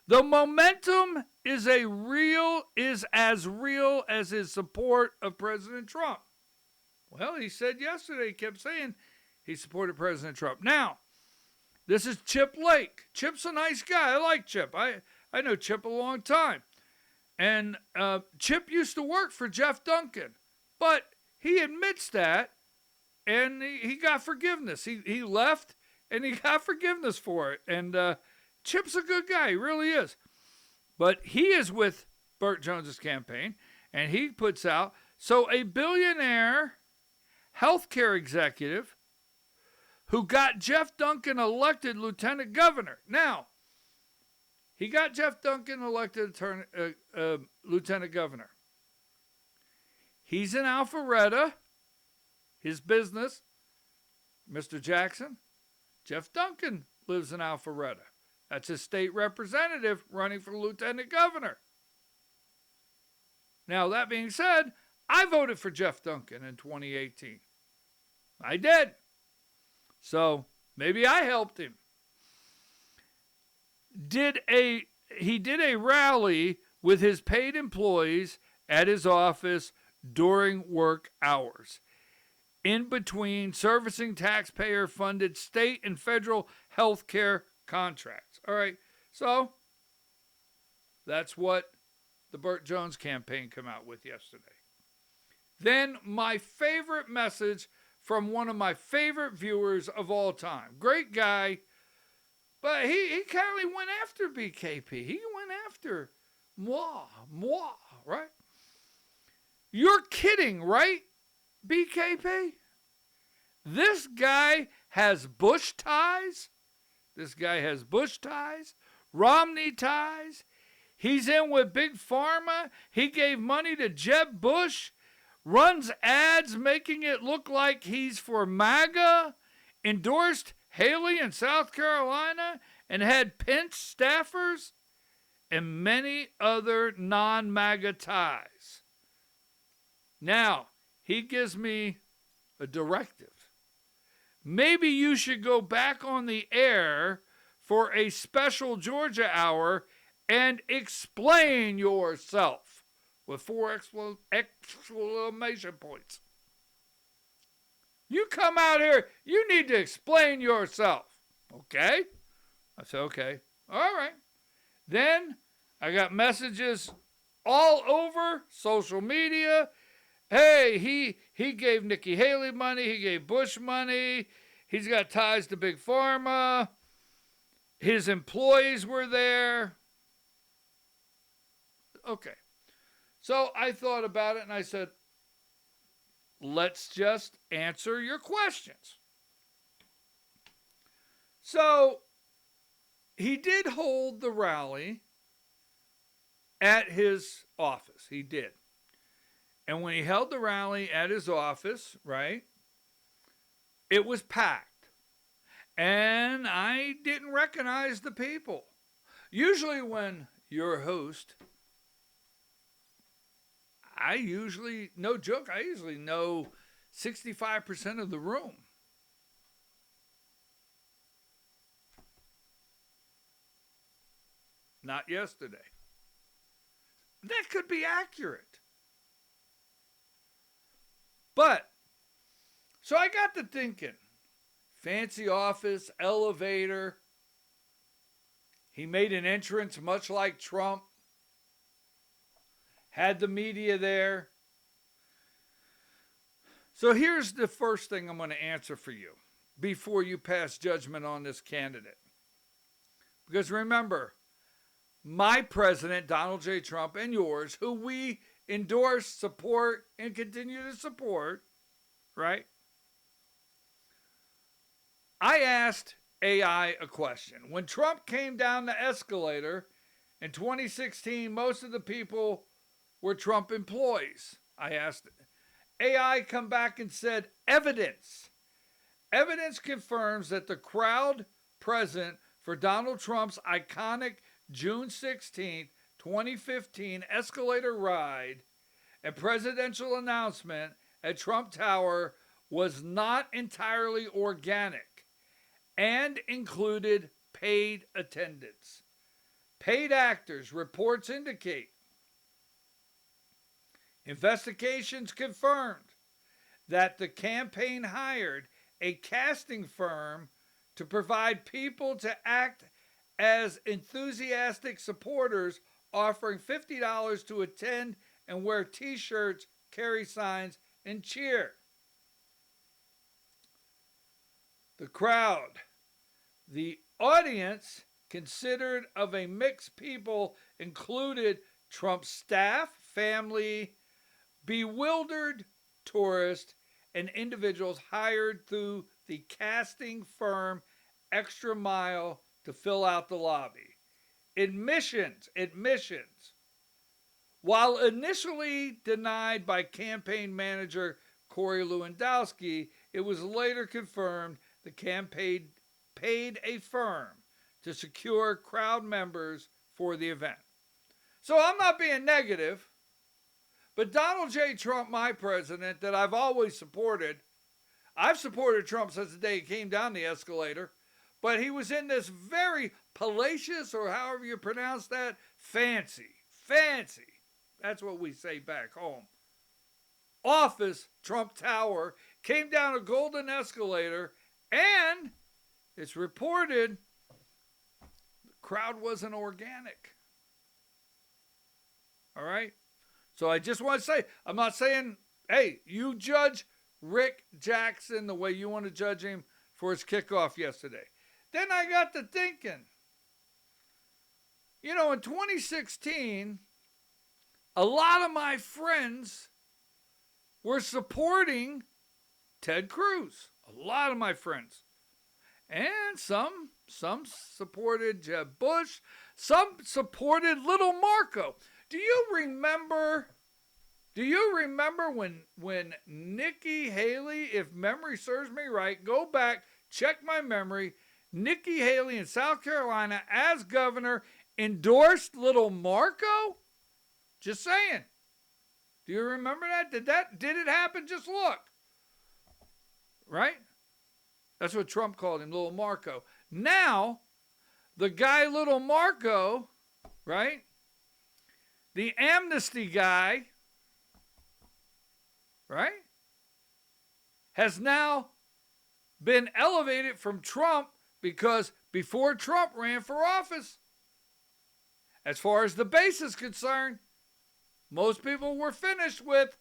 The momentum is as real as his support of President Trump. Well, he said yesterday, he kept saying he supported President Trump. Now, this is Chip Lake. Chip's a nice guy. I like Chip. I know Chip a long time. And Chip used to work for Jeff Duncan. But he admits that, and he got forgiveness. He left, and he got forgiveness for it. And Chip's a good guy. He really is. But he is with Burt Jones's campaign, and he puts out, so a billionaire healthcare executive who got Jeff Duncan elected lieutenant governor. Now, he got Jeff Duncan elected lieutenant governor. He's in Alpharetta, his business, Mr. Jackson. Jeff Duncan lives in Alpharetta. That's his state representative running for lieutenant governor. Now, that being said, I voted for Jeff Duncan in 2018. I did. So maybe I helped him. He did a rally with his paid employees at his office during work hours, in between servicing taxpayer-funded state and federal health care contracts. All right, so that's what the Burt Jones campaign came out with yesterday. Then my favorite message from one of my favorite viewers of all time. Great guy, but he kind of went after BKP. He went after moi, right? You're kidding, right, BKP? This guy has Bush ties. This guy has Bush ties, Romney ties. He's in with Big Pharma. He gave money to Jeb Bush, runs ads making it look like he's for MAGA, endorsed Haley in South Carolina, and had Pence staffers, and many other non-MAGA ties. Now, he gives me a directive. Maybe you should go back on the air for a special Georgia hour and explain yourself with 4 exclamation points. You come out here, you need to explain yourself. Okay? I said, okay. All right. Then I got messages all over social media. Hey, he gave Nikki Haley money. He gave Bush money. He's got ties to Big Pharma. His employees were there. Okay. So I thought about it and I said, let's just answer your questions. So he did hold the rally at his office. He did. And when he held the rally at his office, right, it was packed. And I didn't recognize the people. Usually when you're a host, no joke, I usually know 65% of the room. Not yesterday. That could be accurate. But, so I got to thinking, fancy office, elevator. He made an entrance much like Trump. Had the media there. So here's the first thing I'm going to answer for you before you pass judgment on this candidate. Because remember, my president, Donald J. Trump, and yours, who we endorse, support, and continue to support, right? I asked AI a question. When Trump came down the escalator in 2016, most of the people were Trump employees. I asked AI come back and said, evidence. Evidence confirms that the crowd present for Donald Trump's iconic June 16th, 2015 escalator ride and presidential announcement at Trump Tower was not entirely organic and included paid attendance. Paid actors, reports indicate. Investigations confirmed that the campaign hired a casting firm to provide people to act as enthusiastic supporters, offering $50 to attend and wear t-shirts, carry signs, and cheer. The crowd, the audience considered of a mixed people included Trump's staff, family, bewildered tourists, and individuals hired through the casting firm Extra Mile to fill out the lobby. Admissions. While initially denied by campaign manager Corey Lewandowski, it was later confirmed the campaign paid a firm to secure crowd members for the event. So I'm not being negative, but Donald J. Trump, my president, that I've always supported, I've supported Trump since the day he came down the escalator, but he was in this very palatial, or however you pronounce that, fancy, that's what we say back home, office, Trump Tower, came down a golden escalator, and it's reported the crowd wasn't organic. All right? So I just want to say, I'm not saying, hey, you judge Rick Jackson the way you want to judge him for his kickoff yesterday. Then I got to thinking, in 2016, a lot of my friends were supporting Ted Cruz. A lot of my friends. And some supported Jeb Bush. Some supported little Marco. Do you remember when Nikki Haley, if memory serves me right, go back, check my memory, Nikki Haley in South Carolina as governor endorsed little Marco? Just saying. Do you remember that? Did it happen? Just look. Right? That's what Trump called him, little Marco. Now, the guy little Marco, right? The amnesty guy, right? Has now been elevated from Trump because before Trump ran for office, as far as the base is concerned, most people were finished with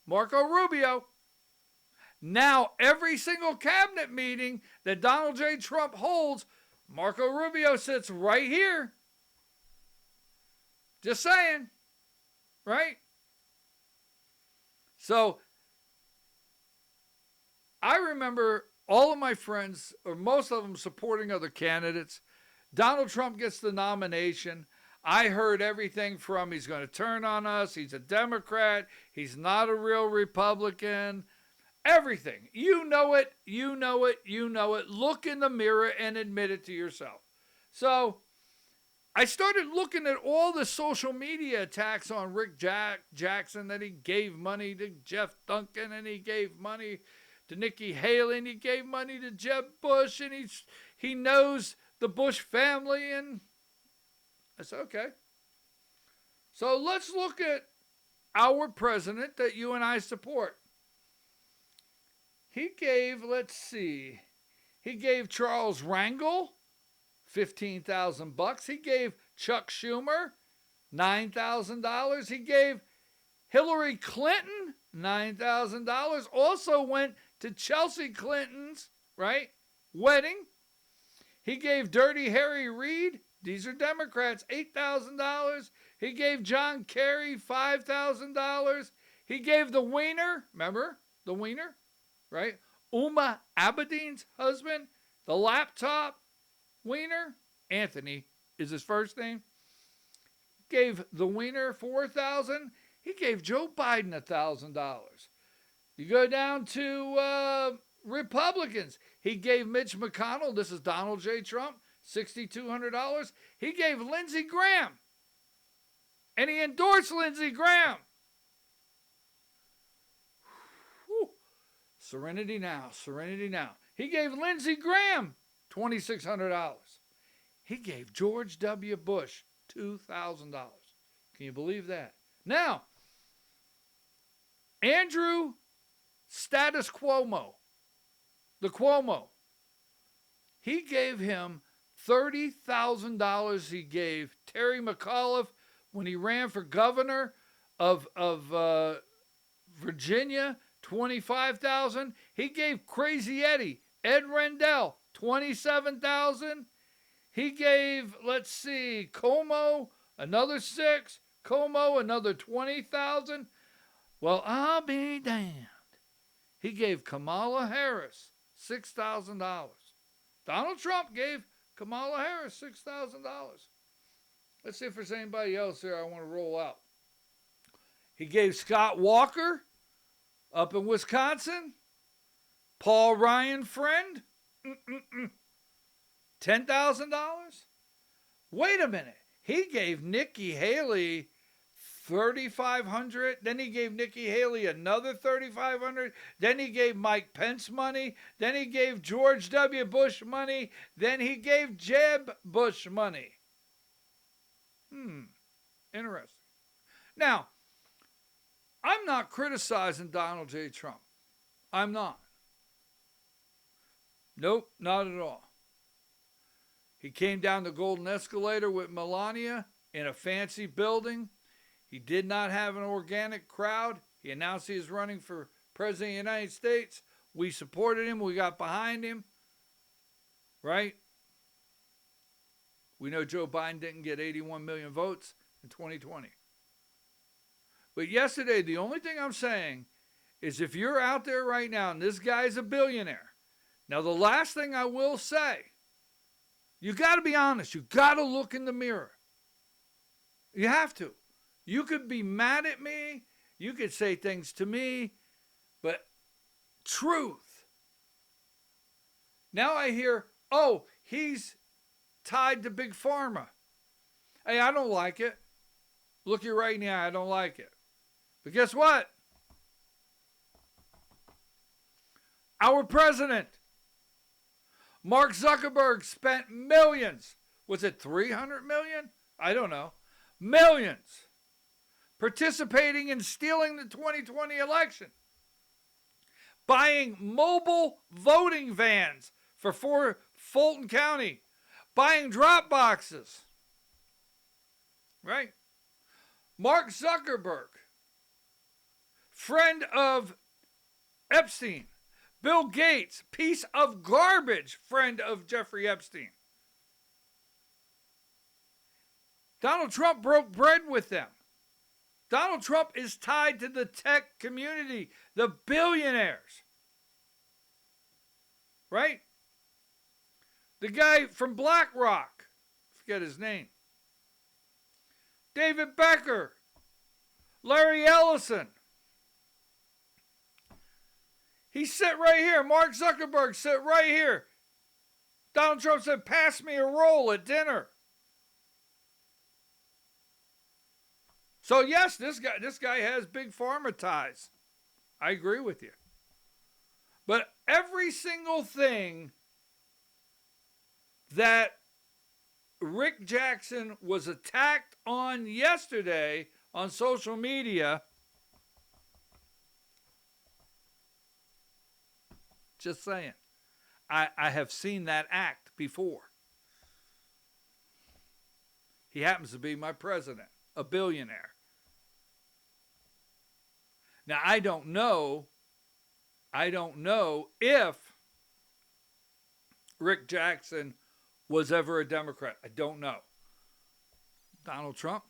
Marco Rubio. Now, every single cabinet meeting that Donald J. Trump holds, Marco Rubio sits right here. Just saying. Right? So, I remember all of my friends, or most of them, supporting other candidates. Donald Trump gets the nomination. I heard everything from he's going to turn on us, he's a Democrat, he's not a real Republican. Everything. You know it, you know it, you know it. Look in the mirror and admit it to yourself. So, I started looking at all the social media attacks on Rick Jackson, that he gave money to Jeff Duncan, and he gave money to Nikki Haley, and he gave money to Jeb Bush, and he knows the Bush family, and I said, okay. So let's look at our president that you and I support. He gave, he gave Charles Rangel $15,000. He gave Chuck Schumer $9,000. He gave Hillary Clinton $9,000. Also went to Chelsea Clinton's, right, wedding. He gave Dirty Harry Reid, these are Democrats, $8,000. He gave John Kerry $5,000. He gave the Wiener, remember the Wiener, right? Uma Abedin's husband, the laptop Wiener, Anthony is his first name, gave the Wiener $4,000. He gave Joe Biden $1,000. You go down to Republicans. He gave Mitch McConnell, this is Donald J. Trump, $6,200. He gave Lindsey Graham, and he endorsed Lindsey Graham. Whew. Serenity now, serenity now. He gave Lindsey Graham $2,600. He gave George W. Bush $2,000. Can you believe that? Now, Andrew Status Cuomo, the Cuomo, he gave him $30,000. He gave Terry McAuliffe when he ran for governor of Virginia, $25,000. He gave Crazy Eddie, Ed Rendell, $27,000. He gave, Cuomo another $6,000. Cuomo another $20,000. Well, I'll be damned. He gave Kamala Harris $6,000. Donald Trump gave Kamala Harris $6,000. Let's see if there's anybody else here I want to roll out. He gave Scott Walker up in Wisconsin, Paul Ryan friend, $10,000. Wait a minute. He gave Nikki Haley $3,500. Then he gave Nikki Haley another $3,500. Then he gave Mike Pence money. Then he gave George W. Bush money. Then he gave Jeb Bush money. Interesting. Now, I'm not criticizing Donald J. Trump. I'm not. Nope, not at all. He came down the golden escalator with Melania in a fancy building. He did not have an organic crowd. He announced he was running for president of the United States. We supported him. We got behind him. Right? We know Joe Biden didn't get 81 million votes in 2020. But yesterday, the only thing I'm saying is if you're out there right now and this guy's a billionaire. Now, the last thing I will say, you got to be honest. You got to look in the mirror. You have to. You could be mad at me. You could say things to me. But truth. Now I hear, oh, he's tied to Big Pharma. Hey, I don't like it. Look you right in the eye, I don't like it. But guess what? Our president, Mark Zuckerberg, spent millions. Was it 300 million? I don't know. Millions. Participating in stealing the 2020 election. Buying mobile voting vans for Fulton County. Buying drop boxes. Right? Mark Zuckerberg, friend of Epstein. Bill Gates, piece of garbage, friend of Jeffrey Epstein. Donald Trump broke bread with them. Donald Trump is tied to the tech community, the billionaires. Right? The guy from BlackRock, forget his name. David Becker, Larry Ellison. He sit right here. Mark Zuckerberg sit right here. Donald Trump said, pass me a roll at dinner. So yes, this guy has big pharma ties. I agree with you. But every single thing that Rick Jackson was attacked on yesterday on social media, just saying, I have seen that act before. He happens to be my president, a billionaire. Now, I don't know if Rick Jackson was ever a Democrat. I don't know. Donald Trump.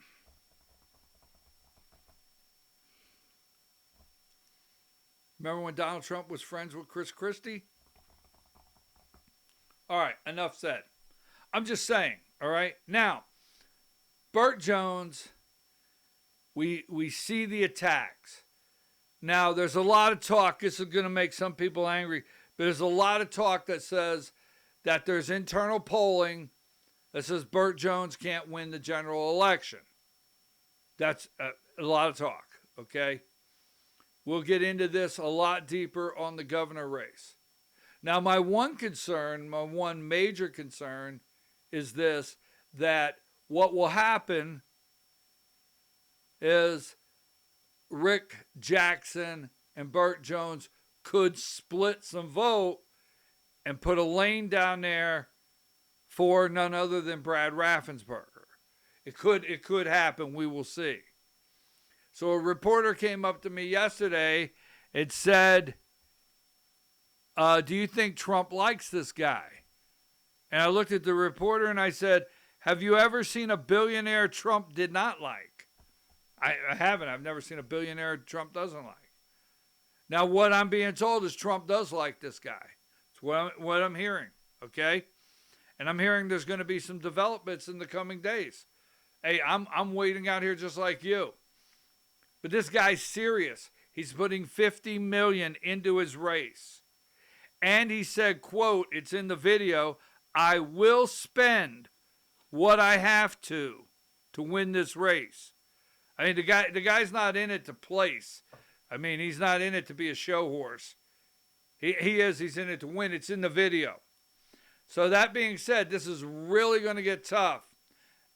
Remember when Donald Trump was friends with Chris Christie? All right, enough said. I'm just saying, all right? Now, Burt Jones, we see the attacks. Now, there's a lot of talk. This is going to make some people angry. But there's a lot of talk that says that there's internal polling that says Burt Jones can't win the general election. That's a lot of talk, okay? We'll get into this a lot deeper on the governor race. Now, my one major concern is this, that what will happen is Rick Jackson and Burt Jones could split some vote and put a lane down there for none other than Brad Raffensperger. It could happen. We will see. So a reporter came up to me yesterday and said, do you think Trump likes this guy? And I looked at the reporter and I said, have you ever seen a billionaire Trump did not like? I haven't. I've never seen a billionaire Trump doesn't like. Now, what I'm being told is Trump does like this guy. It's what I'm hearing, okay? And I'm hearing there's going to be some developments in the coming days. Hey, I'm waiting out here just like you. But this guy's serious. He's putting $50 million into his race. And he said, quote, it's in the video, I will spend what I have to win this race. I mean, the guy's not in it to place. I mean, he's not in it to be a show horse. He's in it to win. It's in the video. So that being said, this is really going to get tough.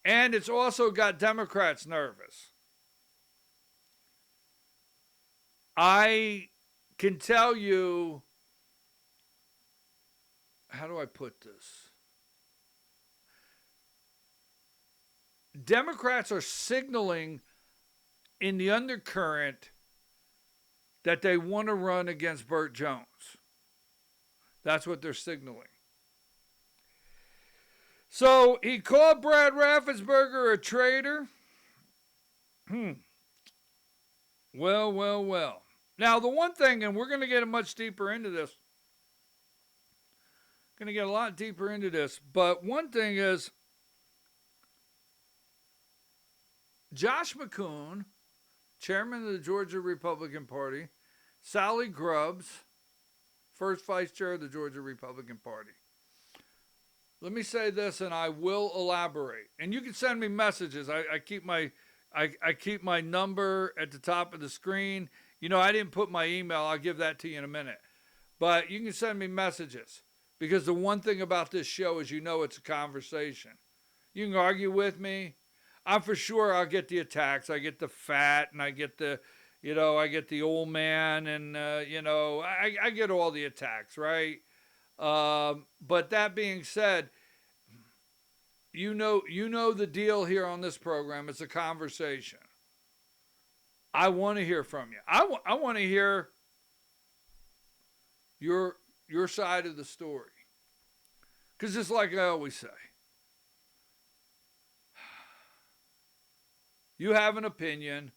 And it's also got Democrats nervous. I can tell you, how do I put this? Democrats are signaling in the undercurrent that they want to run against Burt Jones. That's what they're signaling. So he called Brad Raffensperger a traitor. Well. Now, the one thing, and we're going to get much deeper into this, going to get a lot deeper into this, but one thing is Josh McCoon, chairman of the Georgia Republican Party, Sally Grubbs, first vice chair of the Georgia Republican Party. Let me say this, and I will elaborate. And you can send me messages. I keep my number at the top of the screen. You know, I didn't put my email. I'll give that to you in a minute. But you can send me messages, because the one thing about this show is, you know, it's a conversation. You can argue with me. I'm for sure I'll get the attacks. I get the fat, and I get the, I get the old man, and, I get all the attacks, right? But that being said, you know the deal here on this program. It's a conversation. I want to hear from you. I want to hear your side of the story. Because it's like I always say, you have an opinion,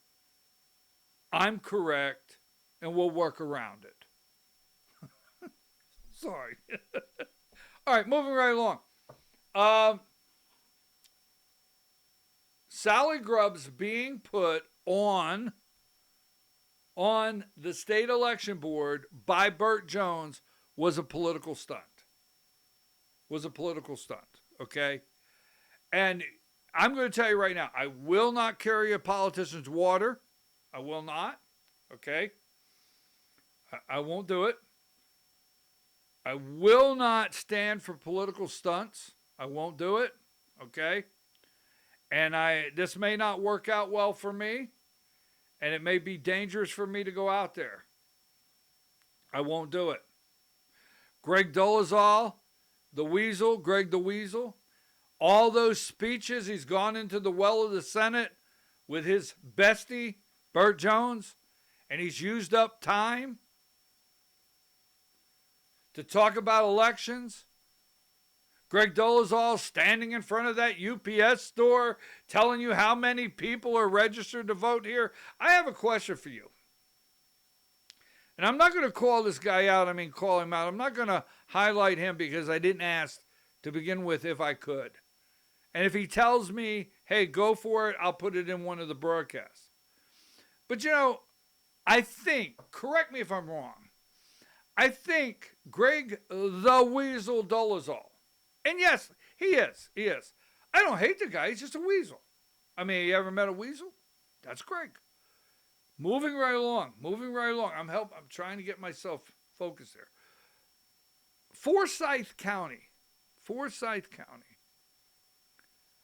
I'm correct, and we'll work around it. Sorry. All right, moving right along. Sally Grubbs being put on the state election board by Burt Jones was a political stunt. Okay? And I'm going to tell you right now, I will not carry a politician's water. I will not. Okay? I won't do it. I will not stand for political stunts. I won't do it. Okay? And this may not work out well for me, and it may be dangerous for me to go out there. I won't do it. Greg Dolezal, Greg the Weasel, all those speeches, he's gone into the well of the Senate with his bestie, Burt Jones, and he's used up time to talk about elections. Greg Dolezal standing in front of that UPS store telling you how many people are registered to vote here. I have a question for you. And I'm not going to call this guy out. Call him out. I'm not going to highlight him because I didn't ask to begin with if I could. And if he tells me, hey, go for it, I'll put it in one of the broadcasts. But, I think, correct me if I'm wrong, I think Greg the Weasel Dolezal, and yes, he is. I don't hate the guy. He's just a weasel. You ever met a weasel? That's Greg. Moving right along. I'm trying to get myself focused here. Forsyth County.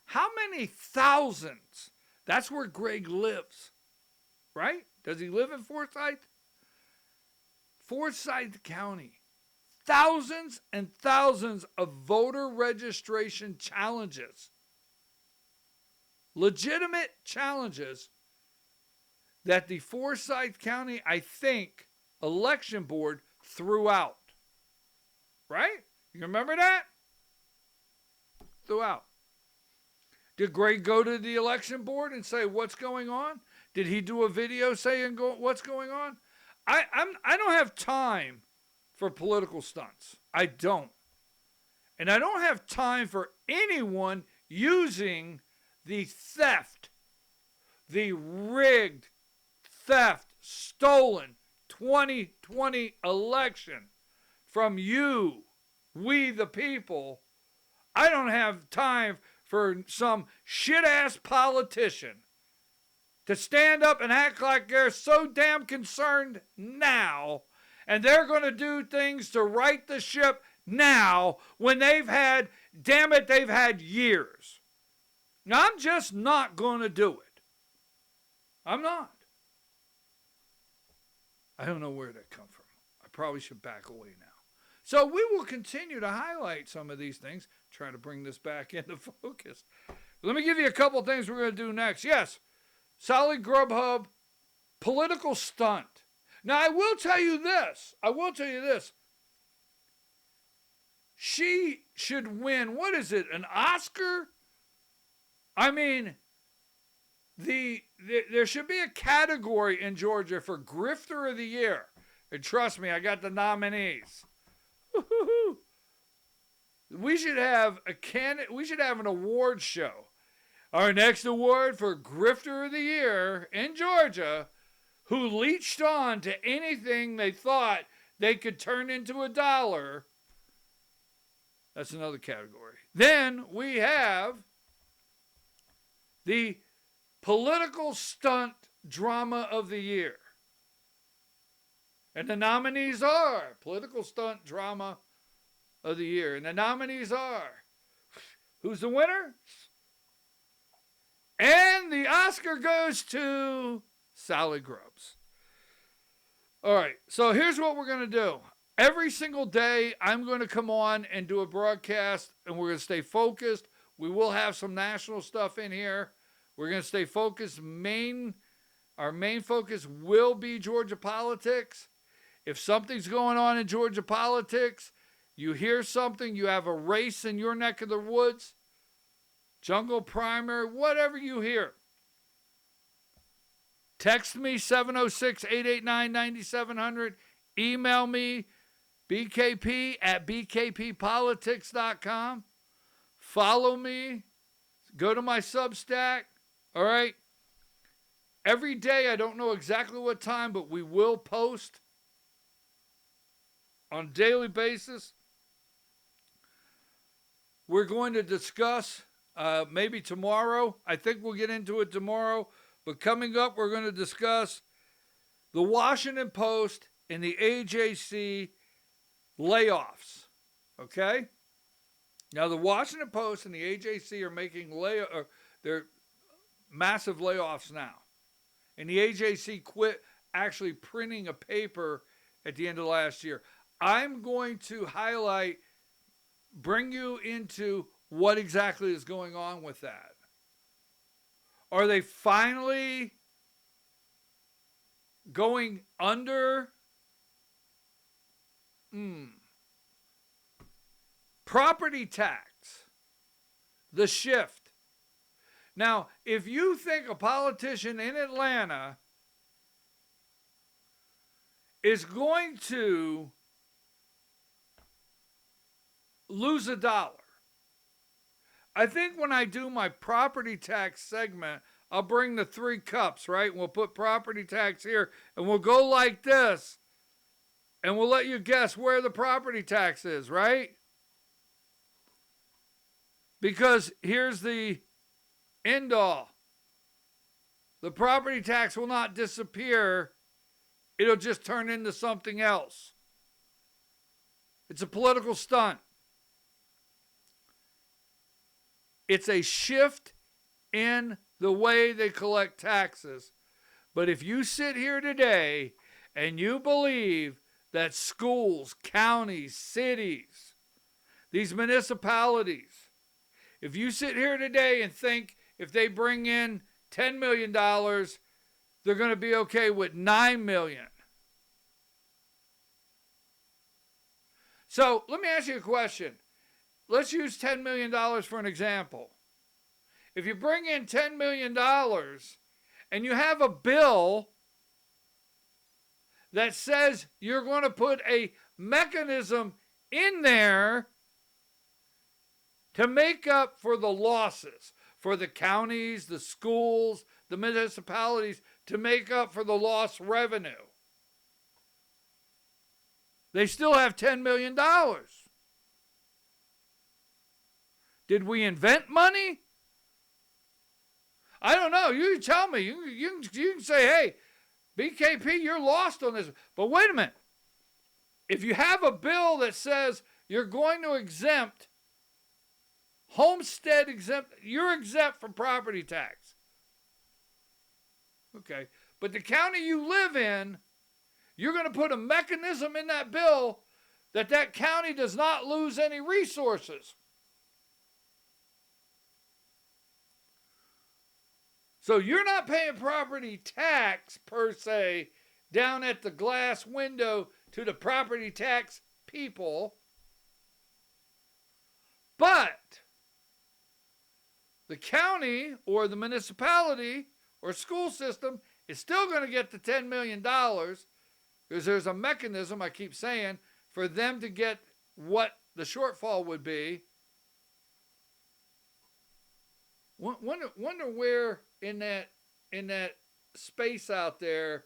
How many thousands? That's where Greg lives, right? Does he live in Forsyth? Forsyth County. Thousands and thousands of voter registration challenges. Legitimate challenges that the Forsyth County, I think, election board threw out. Right? You remember that? Threw out. Did Greg go to the election board and say, what's going on? Did he do a video saying what's going on? I don't have time for political stunts. I don't. And I don't have time for anyone using the theft, the rigged, stolen 2020 election from you, we the people. I don't have time for some shit-ass politician to stand up and act like they're so damn concerned now, and they're going to do things to right the ship now when they've had years. Now, I'm just not going to do it. I'm not. I don't know where that come from. I probably should back away now. So we will continue to highlight some of these things, trying to bring this back into focus. Let me give you a couple things we're going to do next. Yes, Sally Grubhub, political stunt. Now, I will tell you this. She should win, what is it, an Oscar? There should be a category in Georgia for Grifter of the Year. And trust me, I got the nominees. Woo-hoo-hoo. We should have an award show. Our next award for Grifter of the Year in Georgia, who leached on to anything they thought they could turn into a dollar. That's another category. Then we have the Political Stunt Drama of the Year. And the nominees are Political Stunt Drama of the Year. And the nominees are, who's the winner? And the Oscar goes to Sally Grubbs. All right, so here's what we're going to do. Every single day, I'm going to come on and do a broadcast, and we're going to stay focused. We will have some national stuff in here. We're going to stay focused. Our main focus will be Georgia politics. If something's going on in Georgia politics, you hear something, you have a race in your neck of the woods, jungle primary, whatever you hear, text me 706-889-9700. Email me bkp@bkppolitics.com. Follow me. Go to my Substack. All right. Every day, I don't know exactly what time, but we will post on a daily basis. We're going to discuss maybe tomorrow. I think we'll get into it tomorrow. But coming up, we're going to discuss the Washington Post and the AJC layoffs. Okay? Now, the Washington Post and the AJC are making they're massive layoffs now. And the AJC quit actually printing a paper at the end of last year. I'm going to bring you into what exactly is going on with that. Are they finally going under? Property tax. The shift. Now, if you think a politician in Atlanta is going to lose a dollar, I think when I do my property tax segment, I'll bring the 3 cups, right? And we'll put property tax here, and we'll go like this, and we'll let you guess where the property tax is, right? Because here's the end all. The property tax will not disappear. It'll just turn into something else. It's a political stunt. It's a shift in the way they collect taxes. But if you sit here today and you believe that schools, counties, cities, these municipalities, if you sit here today and think if they bring in $10 million, they're going to be okay with $9 million. So let me ask you a question. Let's use $10 million for an example. If you bring in $10 million and you have a bill that says you're going to put a mechanism in there to make up for the losses, for the counties, the schools, the municipalities, to make up for the lost revenue. They still have $10 million. Did we invent money? I don't know. You tell me. You can say, hey, BKP, you're lost on this. But wait a minute. If you have a bill that says you're going to exempt homestead exempt, you're exempt from property tax. Okay. But the county you live in, you're going to put a mechanism in that bill that county does not lose any resources. So you're not paying property tax per se down at the glass window to the property tax people, but the county or the municipality or school system is still going to get the $10 million because there's a mechanism, I keep saying, for them to get what the shortfall would be. Wonder where in that space out there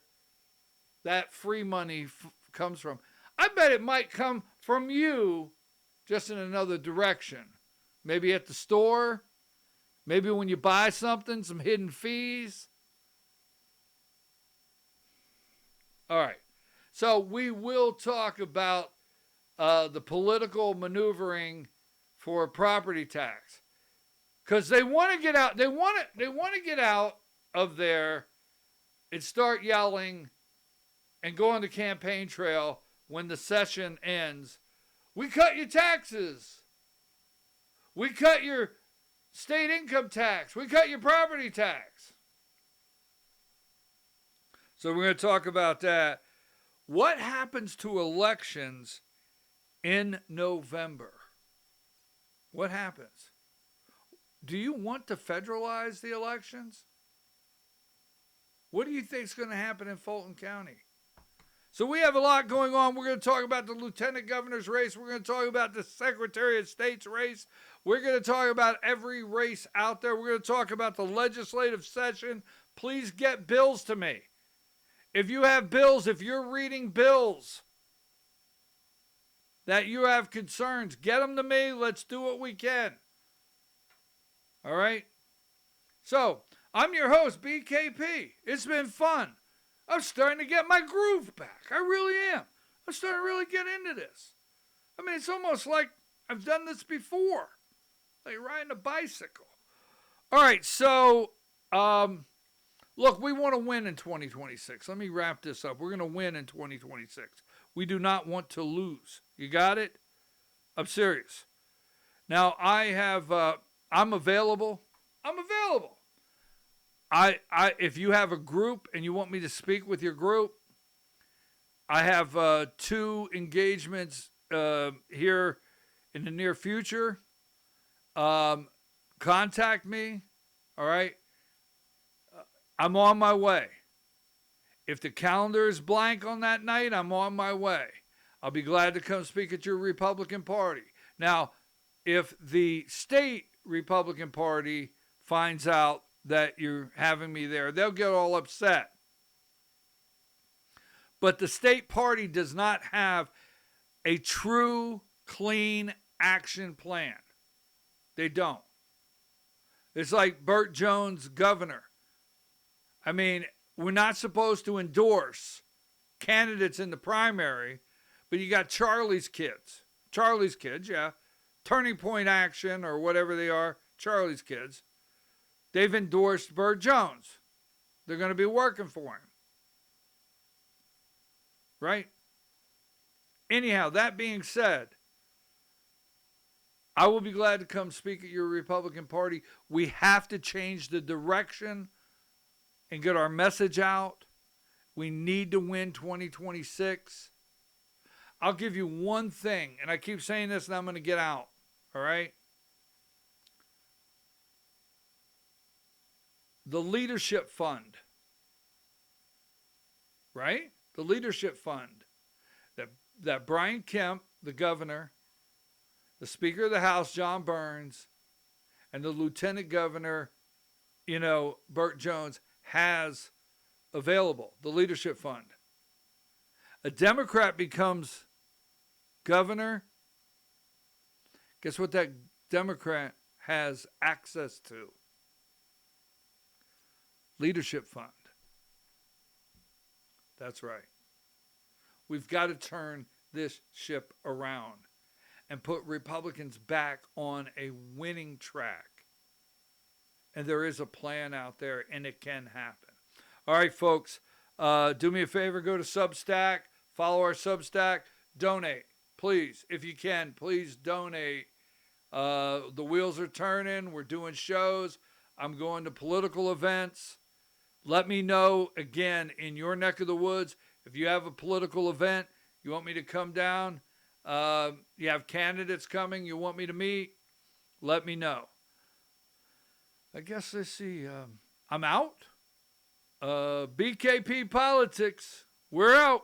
that free money comes from. I bet it might come from you, just in another direction. Maybe at the store, maybe when you buy something, some hidden fees. All right, so we will talk about the political maneuvering for property tax, because they want to get out. They want to get out of there and start yelling and go on the campaign trail when the session ends. We cut your taxes. We cut your state income tax. We cut your property tax. So we're going to talk about that. What happens to elections in November? What happens? Do you want to federalize the elections? What do you think is going to happen in Fulton County? So we have a lot going on. We're going to talk about the lieutenant governor's race. We're going to talk about the Secretary of State's race. We're going to talk about every race out there. We're going to talk about the legislative session. Please get bills to me. If you have bills, if you're reading bills that you have concerns, get them to me. Let's do what we can. All right? So, I'm your host, BKP. It's been fun. I'm starting to get my groove back. I really am. I'm starting to really get into this. I mean, it's almost like I've done this before. Like riding a bicycle. All right, so, look, we want to win in 2026. Let me wrap this up. We're going to win in 2026. We do not want to lose. You got it? I'm serious. Now, I'm available. I'm available. If you have a group and you want me to speak with your group, I have 2 engagements here in the near future. Contact me. All right. I'm on my way. If the calendar is blank on that night, I'm on my way. I'll be glad to come speak at your Republican Party. Now, if the state Republican Party finds out that you're having me there, they'll get all upset. But the state party does not have a true, clean action plan. They don't. It's like Burt Jones, governor. I mean, we're not supposed to endorse candidates in the primary, but you got Charlie's kids, yeah. Turning Point Action or whatever they are, Charlie's kids. They've endorsed Burt Jones. They're going to be working for him. Right? Anyhow, that being said, I will be glad to come speak at your Republican Party. We have to change the direction and get our message out. We need to win 2026. I'll give you one thing, and I keep saying this and I'm going to get out. All right? The leadership fund. Right? The leadership fund. That Brian Kemp, the governor, the Speaker of the House, John Burns, and the Lieutenant Governor, Burt Jones, has available. The leadership fund. A Democrat becomes governor. Guess what that Democrat has access to? Leadership fund. That's right. We've got to turn this ship around and put Republicans back on a winning track. And there is a plan out there, and it can happen. All right, folks, do me a favor. Go to Substack. Follow our Substack. Donate. Please, if you can, please donate. The wheels are turning. We're doing shows. I'm going to political events. Let me know, again, in your neck of the woods, if you have a political event, you want me to come down, you have candidates coming you want me to meet, let me know. I guess, let's see, I'm out. BKP politics. We're out.